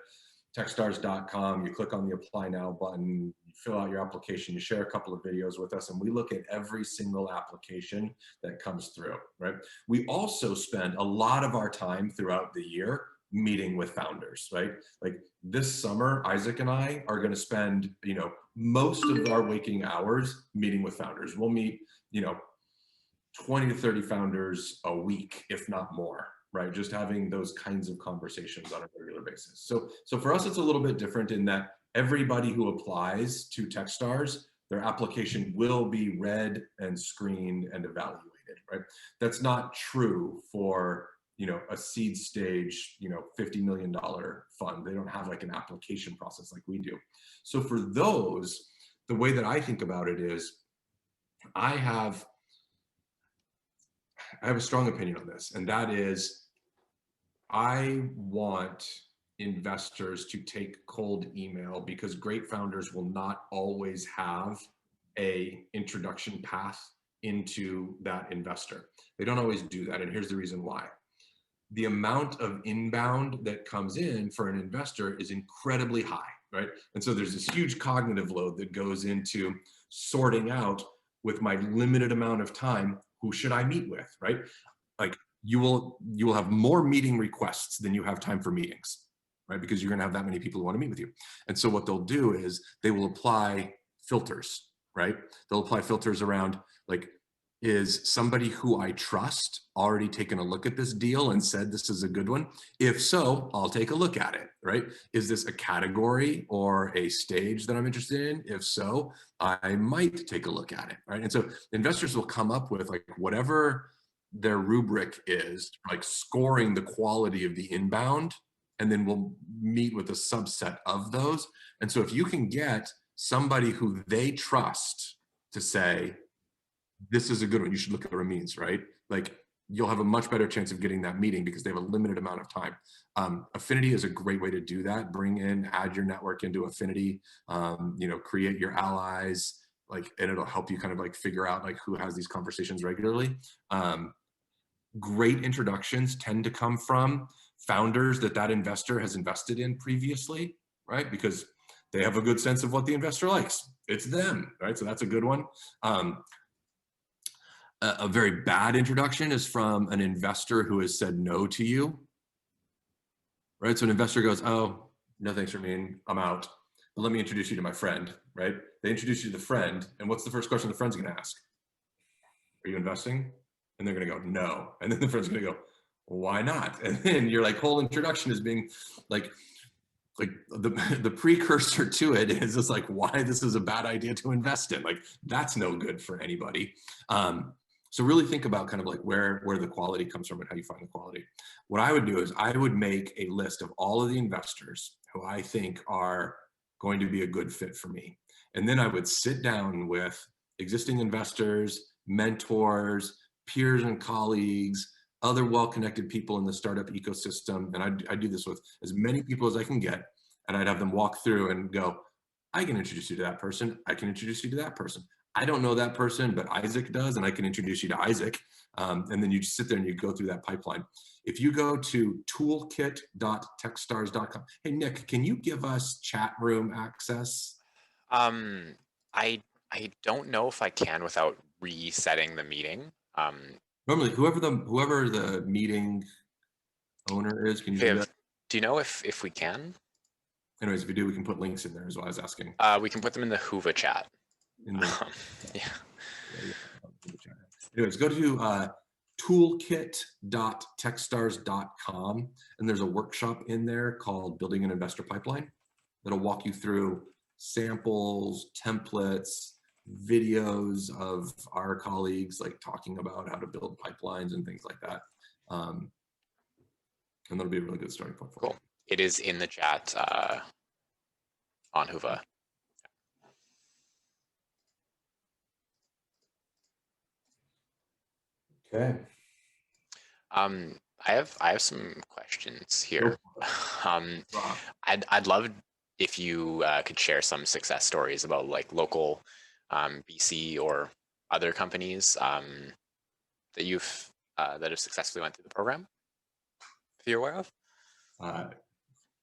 techstars.com, you click on the apply now button, you fill out your application, you share a couple of videos with us, and we look at every single application that comes through, right? We also spend a lot of our time throughout the year meeting with founders, right? This summer, Isaac and I are going to spend, most of our waking hours meeting with founders. We'll meet, 20 to 30 founders a week, if not more, right? Just having those kinds of conversations on a regular basis. So for us, it's a little bit different in that everybody who applies to Techstars, their application will be read and screened and evaluated, right? That's not true for, a seed stage, $50 million fund. They don't have an application process like we do. So for those, the way that I think about it is I have a strong opinion on this, and that is I want investors to take cold email because great founders will not always have a introduction path into that investor. They don't always do that. And here's the reason why. The amount of inbound that comes in for an investor is incredibly high, right? And so there's this huge cognitive load that goes into sorting out, with my limited amount of time, who should I meet with, right? Like you will have more meeting requests than you have time for meetings, right? Because you're gonna have that many people who wanna meet with you. And so what they'll do is they will apply filters, right? They'll apply filters around, like, is somebody who I trust already taken a look at this deal and said this is a good one? If so, I'll take a look at it, right? Is this a category or a stage that I'm interested in? If so, I might take a look at it, right? And so investors will come up with like whatever their rubric is, like scoring the quality of the inbound, and then we'll meet with a subset of those. And so if you can get somebody who they trust to say, this is a good one, you should look at Ramin's, right? Like you'll have a much better chance of getting that meeting because they have a limited amount of time. Affinity is a great way to do that. Bring in, add your network into Affinity, you know, create your allies, like, and it'll help you kind of like figure out like who has these conversations regularly. Great introductions tend to come from founders that investor has invested in previously, right? Because they have a good sense of what the investor likes. It's them, right? So that's a good one. A very bad introduction is from an investor who has said no to you, right? So an investor goes, oh, no thanks for me, I'm out. But let me introduce you to my friend, right? They introduce you to the friend, and what's the first question the friend's gonna ask? Are you investing? And they're gonna go, no. And then the friend's gonna go, why not? And then your like whole introduction is being like the precursor to it is just like why this is a bad idea to invest in. Like that's no good for anybody. So really think about kind of like where the quality comes from and how you find the quality. What I would do is I would make a list of all of the investors who I think are going to be a good fit for me. And then I would sit down with existing investors, mentors, peers and colleagues, other well-connected people in the startup ecosystem. And I do this with as many people as I can get. And I'd have them walk through and go, I can introduce you to that person. I can introduce you to that person. I don't know that person, but Isaac does, and I can introduce you to Isaac. And then you just sit there and you go through that pipeline. If you go to toolkit.techstars.com, hey, Nick, can you give us chat room access? I don't know if I can without resetting the meeting. Normally, whoever the meeting owner is, can you do that? Do you know if we can? Anyways, if we do, we can put links in there is what I was asking. We can put them in the Hoover chat. Yeah. Anyways, go to toolkit.techstars.com, and there's a workshop in there called Building an Investor Pipeline that'll walk you through samples, templates, videos of our colleagues like talking about how to build pipelines and things like that. And that'll be a really good starting point for you. Cool. It is in the chat on Hoover. Okay. I have some questions here. I'd love if you could share some success stories about like local BC or other companies that you've that have successfully went through the program, if you're aware of.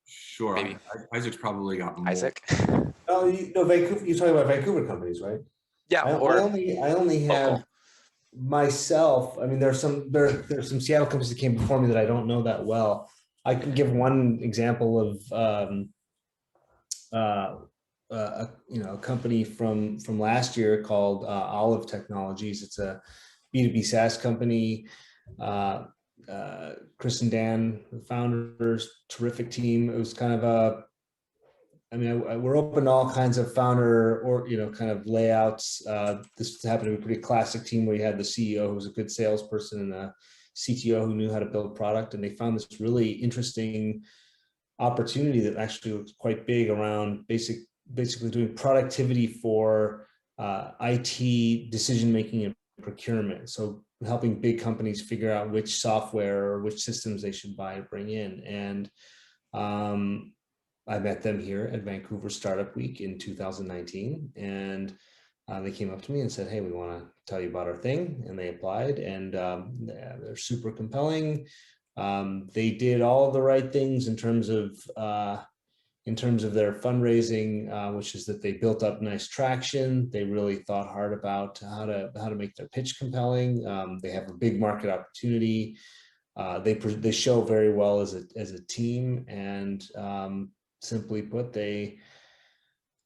Sure. Maybe. Isaac's probably got more. Isaac. Oh, Vancouver. You're talking about Vancouver companies, right? Yeah. I only have local. myself. I mean, there's some Seattle companies that came before me that I don't know that well. I can give one example of a company from last year called Olive Technologies. It's a B2B SaaS company. Chris and Dan, the founders, terrific team. It was kind of we're open to all kinds of founder or kind of layouts. This happened to be a pretty classic team where you had the CEO who was a good salesperson and a CTO who knew how to build product, and they found this really interesting opportunity that actually was quite big around basically doing productivity for IT decision making and procurement. So helping big companies figure out which software or which systems they should buy to bring in. And I met them here at Vancouver Startup Week in 2019, and they came up to me and said, "Hey, we want to tell you about our thing," and they applied, and they're super compelling. They did all the right things in terms of their fundraising, which is that they built up nice traction. They really thought hard about how to make their pitch compelling. They have a big market opportunity. They show very well as a team, and simply put, they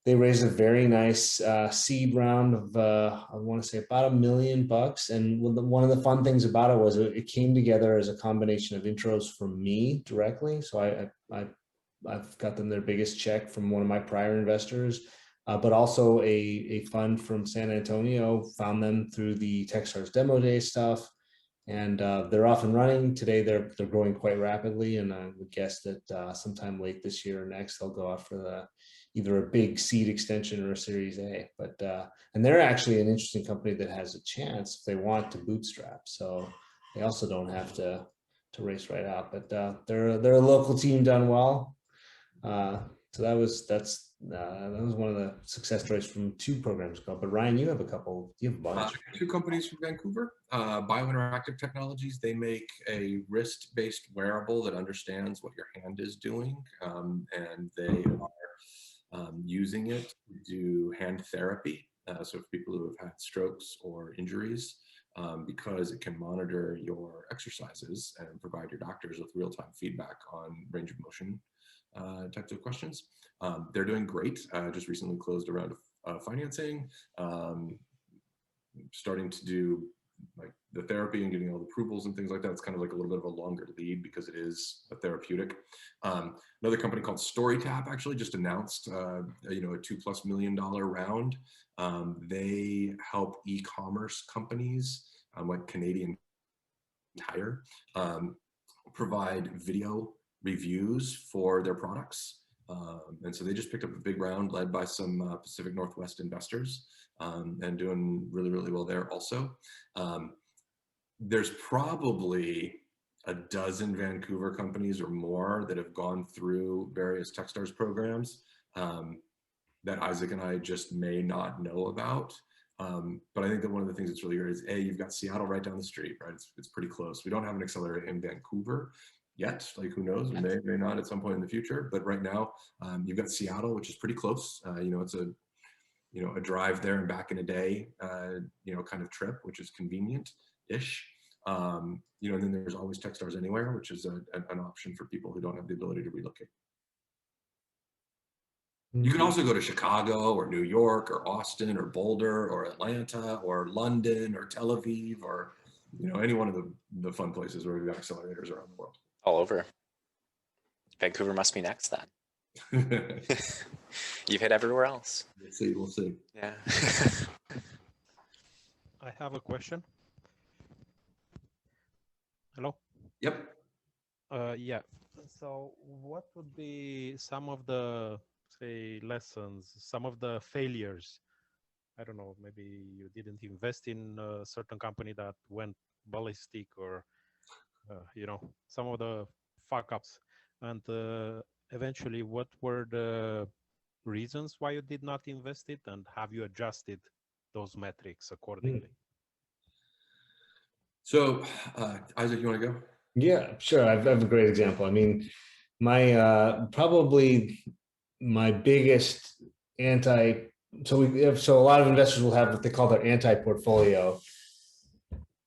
raised a very nice seed round of I want to say about $1 million. And one of the fun things about it was it came together as a combination of intros from me directly. So I've got them their biggest check from one of my prior investors, but also a fund from San Antonio found them through the Techstars demo day stuff. And they're off and running today. They're growing quite rapidly, and I would guess that sometime late this year or next they'll go out for either a big seed extension or a Series A. But and they're actually an interesting company that has a chance if they want to bootstrap. So they also don't have to race right out. But they're a local team done well. So that was one of the success stories from 2 programs ago. But Ryan, you have a couple. You have a bunch. 2 companies from Vancouver, Biointeractive Technologies. They make a wrist-based wearable that understands what your hand is doing, and they are using it to do hand therapy. So for people who have had strokes or injuries, because it can monitor your exercises and provide your doctors with real-time feedback on range of motion types of questions. They're doing great. Just recently closed a round of financing, starting to do like the therapy and getting all the approvals and things like that. It's kind of like a little bit of a longer lead because it is a therapeutic. Another company called StoryTap actually just announced a $2+ million round. They help e-commerce companies like Canadian Tire provide video reviews for their products. And so they just picked up a big round led by some Pacific Northwest investors, and doing really, really well there also. There's probably a dozen Vancouver companies or more that have gone through various Techstars programs that Isaac and I just may not know about. But I think that one of the things that's really great is you've got Seattle right down the street, right? It's pretty close. We don't have an accelerator in Vancouver yet, like who knows, we may not at some point in the future, but right now you've got Seattle, which is pretty close. It's a drive there and back in a day, kind of trip, which is convenient-ish. And then there's always Techstars Anywhere, which is an option for people who don't have the ability to relocate. You can also go to Chicago or New York or Austin or Boulder or Atlanta or London or Tel Aviv or any one of the fun places where we've got accelerators around the world. All over. Vancouver must be next then. You've hit everywhere else. We'll see. Yeah. I have a question. Hello? Yep. Yeah. So what would be some of the, say, lessons, some of the failures? I don't know, maybe you didn't invest in a certain company that went ballistic, or, some of the fuck-ups. And eventually, what were the reasons why you did not invest it, and have you adjusted those metrics accordingly? So, Isaac, you want to go? Yeah, sure. I have a great example. I mean, probably my biggest so a lot of investors will have what they call their anti-portfolio,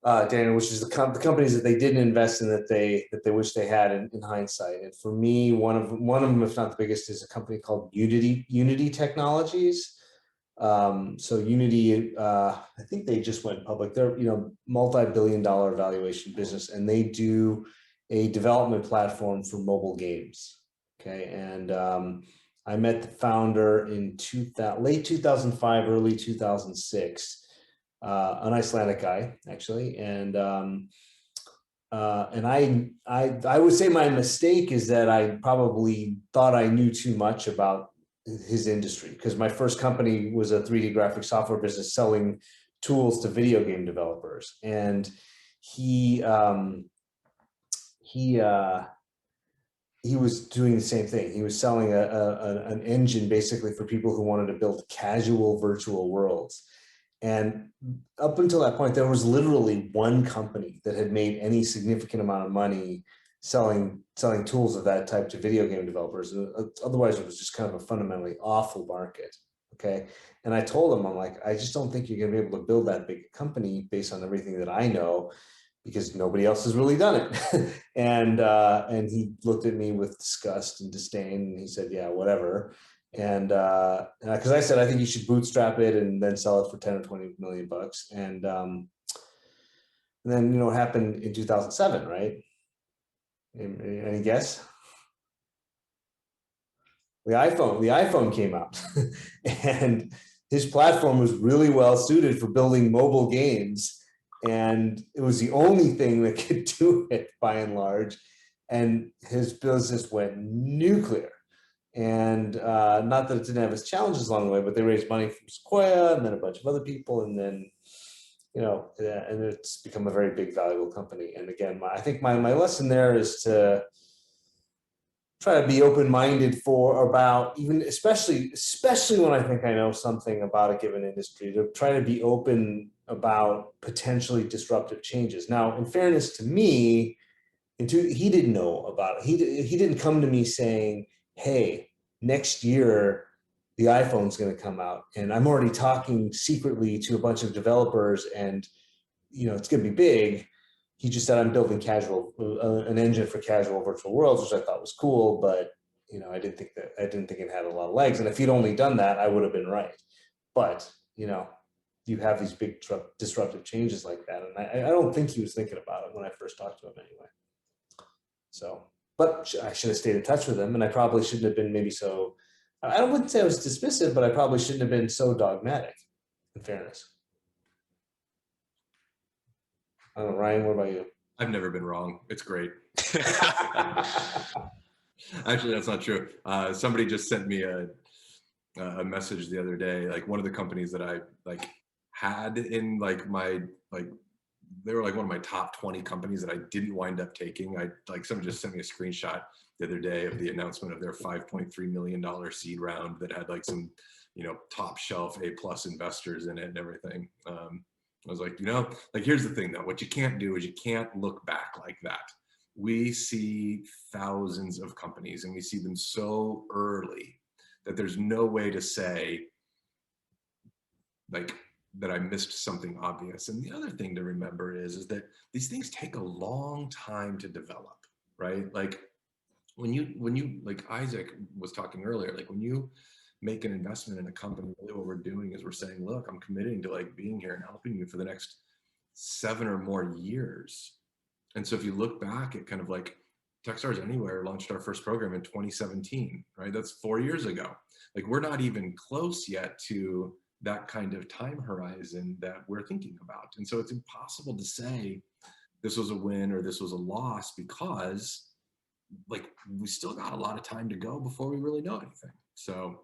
Daniel, which is the companies that they didn't invest in that they wish they had in hindsight. And for me, one of them, if not the biggest, is a company called Unity Technologies. So Unity, I think they just went public. They're multi-billion-dollar valuation business, and they do a development platform for mobile games. Okay, and I met the founder in late 2005, early 2006. An Icelandic guy, actually, and I would say my mistake is that I probably thought I knew too much about his industry, because my first company was a 3D graphic software business selling tools to video game developers, and he was doing the same thing. He was selling an engine basically for people who wanted to build casual virtual worlds. And up until that point, there was literally one company that had made any significant amount of money selling tools of that type to video game developers. Otherwise, it was just kind of a fundamentally awful market. Okay. And I told him, I'm like, I just don't think you're going to be able to build that big company based on everything that I know, because nobody else has really done it. And he looked at me with disgust and disdain, and he said, yeah, whatever. And because I said, I think you should bootstrap it and then sell it for 10 or 20 million bucks. And then, what happened in 2007, right? Any guess? The iPhone came out, and his platform was really well suited for building mobile games. And it was the only thing that could do it by and large. And his business went nuclear. And not that it didn't have its challenges along the way, but they raised money from Sequoia and then a bunch of other people. And then, and it's become a very big, valuable company. And again, I think my lesson there is to try to be open-minded about even, especially when I think I know something about a given industry, to try to be open about potentially disruptive changes. Now, in fairness to me, he didn't know about it. He didn't come to me saying, hey, next year the iPhone's going to come out, and I'm already talking secretly to a bunch of developers, and it's going to be big. He just said, I'm building an engine for casual virtual worlds, which I thought was cool, but I didn't think it had a lot of legs. And if he'd only done that, I would have been right. But you have these big disruptive changes like that, and I don't think he was thinking about it when I first talked to him anyway. So, but I should have stayed in touch with him, and I probably shouldn't have been I wouldn't say I was dismissive, but I probably shouldn't have been so dogmatic, in fairness. I don't know, Ryan, what about you? I've never been wrong. It's great. Actually, that's not true. Somebody just sent me a message the other day, like one of the companies that I had in they were like one of my top 20 companies that I didn't wind up taking. Somebody just sent me a screenshot the other day of the announcement of their $5.3 million seed round that had some, top shelf A+ investors in it and everything. I was like, here's the thing though, what you can't do is you can't look back like that. We see thousands of companies and we see them so early that there's no way to say that I missed something obvious. And the other thing to remember is that these things take a long time to develop, right? When you like Isaac was talking earlier, when you make an investment in a company, really what we're doing is we're saying, look, I'm committing to being here and helping you for the next 7 or more years. And so if you look back at kind of Techstars Anywhere launched our first program in 2017, right? That's 4 years ago. We're not even close yet to that kind of time horizon that we're thinking about. And so it's impossible to say this was a win or this was a loss, because we still got a lot of time to go before we really know anything. So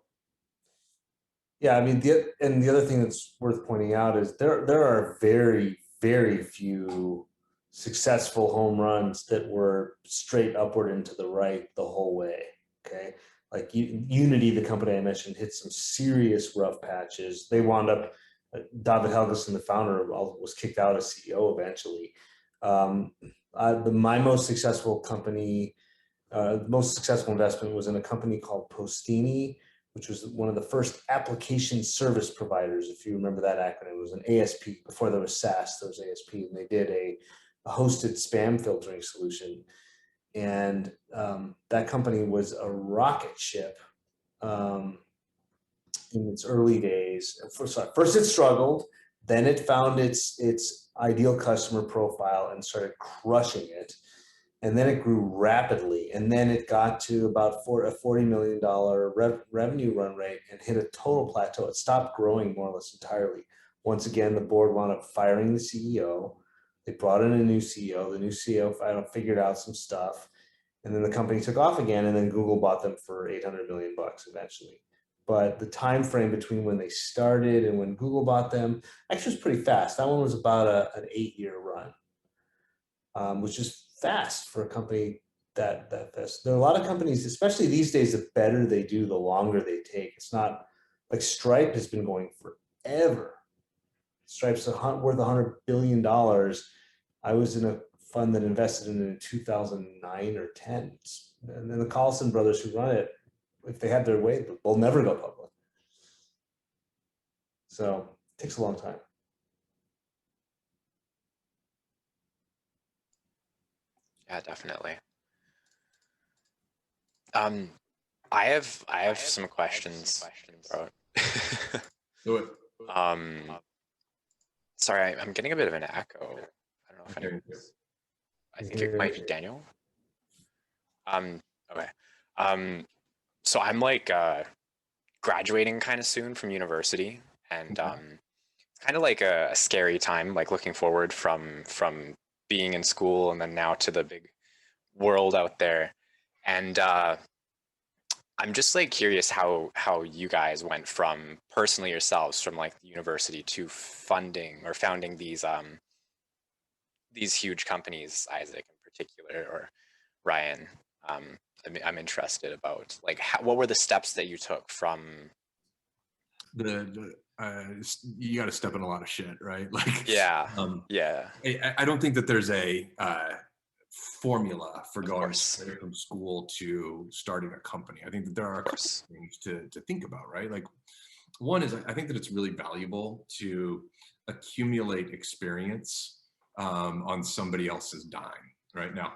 yeah, I mean, the other thing that's worth pointing out is there are very, very few successful home runs that were straight upward and to the right the whole way. Okay. Unity, the company I mentioned, hit some serious rough patches. They wound up, David Helgeson, the founder, was kicked out as CEO eventually. My most successful company, most successful investment was in a company called Postini, which was one of the first application service providers. If you remember that acronym, it was an ASP. Before there was SaaS, there was ASP, and they did a hosted spam filtering solution. And that company was a rocket ship in its early days. First it struggled, then it found its ideal customer profile and started crushing it. And then it grew rapidly. And then it got to about a $40 million revenue run rate and hit a total plateau. It stopped growing more or less entirely. Once again, the board wound up firing the CEO. They brought in a new CEO. The new CEO figured out some stuff. And then the company took off again, and then Google bought them for $800 million eventually. but the time frame between when they started and when Google bought them actually was pretty fast. That one was about an 8-year run, which is fast for a company that fast. There are a lot of companies, especially these days, the better they do, the longer they take. It's not like Stripe has been going forever. Stripe's worth $100 billion. I was in a fund that invested in it in 2009 or 10. And then the Carlson brothers who run it, if they have their way, they'll never go public. So it takes a long time. Yeah, definitely. I have some questions. Do it. Sorry, I'm getting a bit of an echo. I don't know if anyone's. I think it might be Daniel. Okay. So I'm like graduating kind of soon from university, and it's kind of like a scary time, like looking forward from being in school and then now to the big world out there. And I'm just like curious how you guys went from personally yourselves from like the university to funding or founding these huge companies, Isaac in particular, or Ryan. I'm interested about like what were the steps that you took from you got to step in a lot of shit, right? Like, yeah. I don't think that there's a formula for Of going course. straight from school to starting a company. I think that there are a couple things to think about, right? Like, one is I think that it's really valuable to accumulate experience on somebody else's dime. Right now,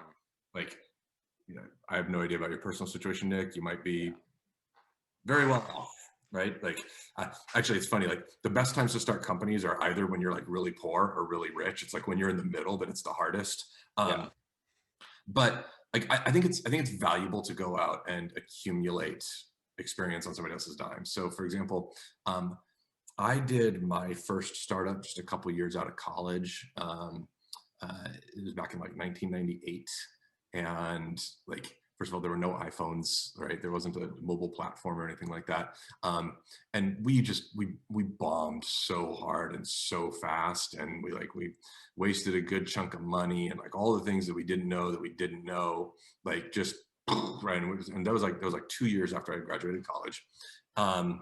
like, you know, I have no idea about your personal situation, Nick. You might be very well off, right? Like, actually, it's funny. Like, the best times to start companies are either when you're like really poor or really rich. It's like when you're in the middle that it's the hardest. But like, I think it's valuable to go out and accumulate experience on somebody else's dime. So, for example, I did my first startup just a couple years out of college. It was back in like 1998. And like, first of all, there were no iPhones, right? There wasn't a mobile platform or anything like that. And we bombed so hard and so fast, and we wasted a good chunk of money, and like all the things that we didn't know, like just right. And that was like 2 years after I graduated college. And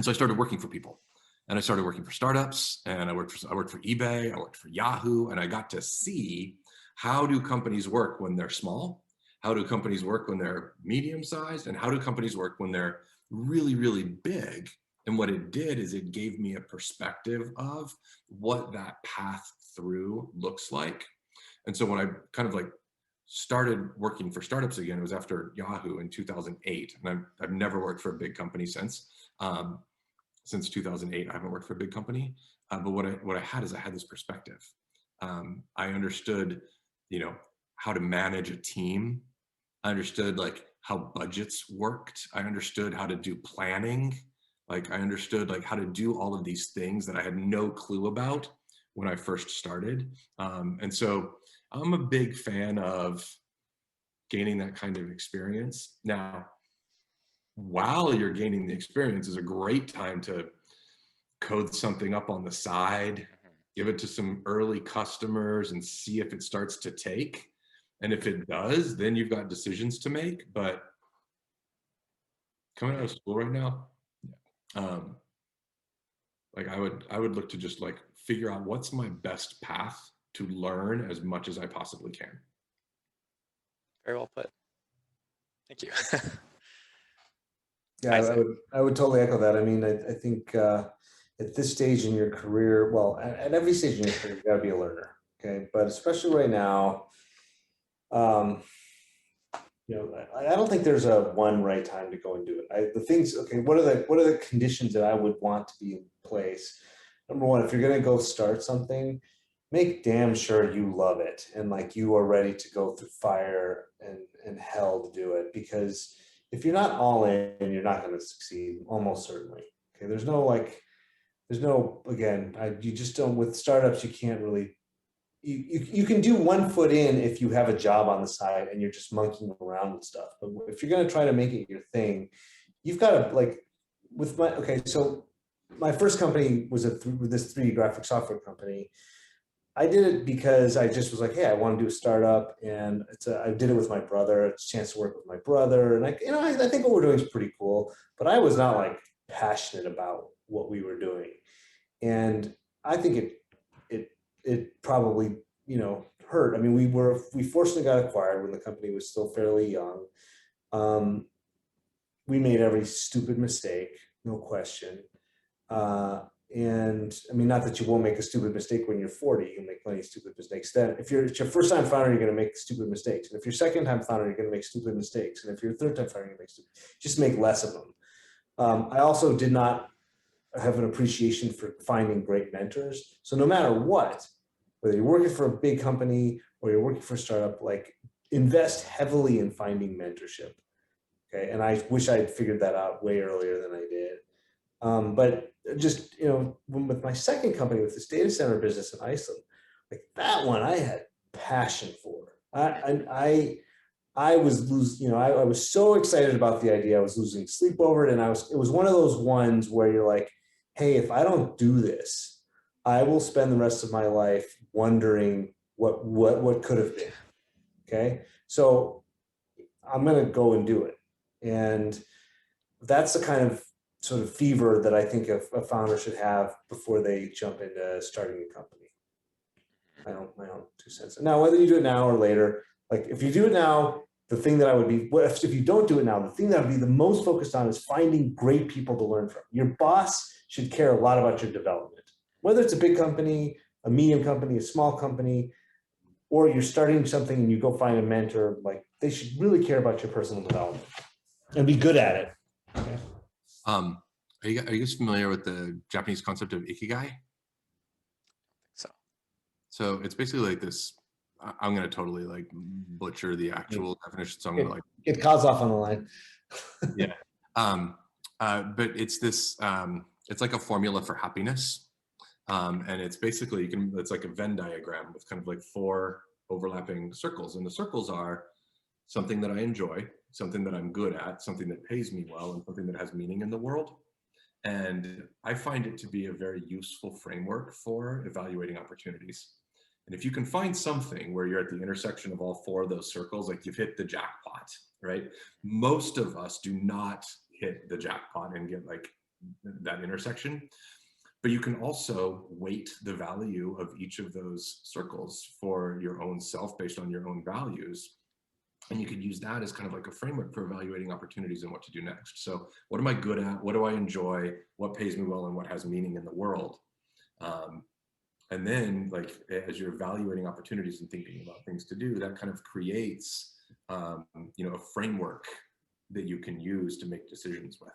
so I started working for people, and I started working for startups, and I worked for eBay, I worked for Yahoo, and I got to see how do companies work when they're small, how do companies work when they're medium-sized, and how do companies work when they're really, really big. And what it did is it gave me a perspective of what that path through looks like. And so when I kind of like started working for startups again, it was after Yahoo in 2008. And I've never worked for a big company since. Since 2008, I haven't worked for a big company. But what I had is I had this perspective. I understood, how to manage a team. I understood like how budgets worked. I understood how to do planning. Like, I understood like how to do all of these things that I had no clue about when I first started. And so I'm a big fan of gaining that kind of experience. Now, while you're gaining the experience is a great time to code something up on the side, give it to some early customers and see if it starts to take. And if it does, then you've got decisions to make. But coming out of school right now, like I would look to just like figure out what's my best path to learn as much as I possibly can. Very well put. Thank you. Yeah, I would totally echo that. I mean, I think at this stage in your career, well, at every stage in your career, you gotta be a learner, okay? But especially right now, I don't think there's a one right time to go and do it. The things, okay, what are the conditions that I would want to be in place? Number one, if you're gonna go start something, make damn sure you love it and like you are ready to go through fire and hell to do it. Because if you're not all in, you're not going to succeed, almost certainly. Okay, you just don't, with startups, you can't really, you can do 1 foot in if you have a job on the side and you're just monkeying around with stuff. But if you're going to try to make it your thing, you've got to like with my, okay, so my first company was this 3D graphic software company. I did it because I just was like, hey, I want to do a startup, and I did it with my brother. It's a chance to work with my brother, and I think what we're doing is pretty cool. But I was not like passionate about what we were doing, and I think it probably hurt. I mean, we fortunately got acquired when the company was still fairly young. We made every stupid mistake, no question. And I mean, not that you won't make a stupid mistake when you're 40, you can make plenty of stupid mistakes then. If it's your first time founder, you're going to make stupid mistakes. And if you're second time founder, you're going to make stupid mistakes. And if you're third time founder, you're going to just make less of them. I also did not have an appreciation for finding great mentors. So no matter what, whether you're working for a big company or you're working for a startup, like invest heavily in finding mentorship. Okay. And I wish I'd figured that out way earlier than I did. But just, with my second company, with this data center business in Iceland, like that one I had passion for. I was so excited about the idea. I was losing sleep over it. And it was one of those ones where you're like, hey, if I don't do this, I will spend the rest of my life wondering what could have been. Okay. So I'm going to go and do it. And that's the kind of sort of fever that I think a founder should have before they jump into starting a company. My own 2 cents. Now, whether you do it now or later, like if you do it now, the thing that I would be, if you don't do it now, the thing that I would be the most focused on is finding great people to learn from. Your boss should care a lot about your development, whether it's a big company, a medium company, a small company, or you're starting something and you go find a mentor. Like they should really care about your personal development and be good at it. Okay. Are you guys familiar with the Japanese concept of ikigai? So it's basically like this. I'm going to totally like butcher the actual definition. So I'm going to like get Kozlov on the line. Yeah. But it's this. It's like a formula for happiness, and it's basically it's like a Venn diagram with kind of like 4 overlapping circles, and the circles are something that I enjoy, something that I'm good at, something that pays me well, and something that has meaning in the world. And I find it to be a very useful framework for evaluating opportunities. And if you can find something where you're at the intersection of all 4 of those circles, like you've hit the jackpot, right? Most of us do not hit the jackpot and get like that intersection. But you can also weight the value of each of those circles for your own self based on your own values. And you could use that as kind of like a framework for evaluating opportunities and what to do next. So what am I good at? What do I enjoy? What pays me well and what has meaning in the world? And then like, as you're evaluating opportunities and thinking about things to do, that kind of creates, a framework that you can use to make decisions with.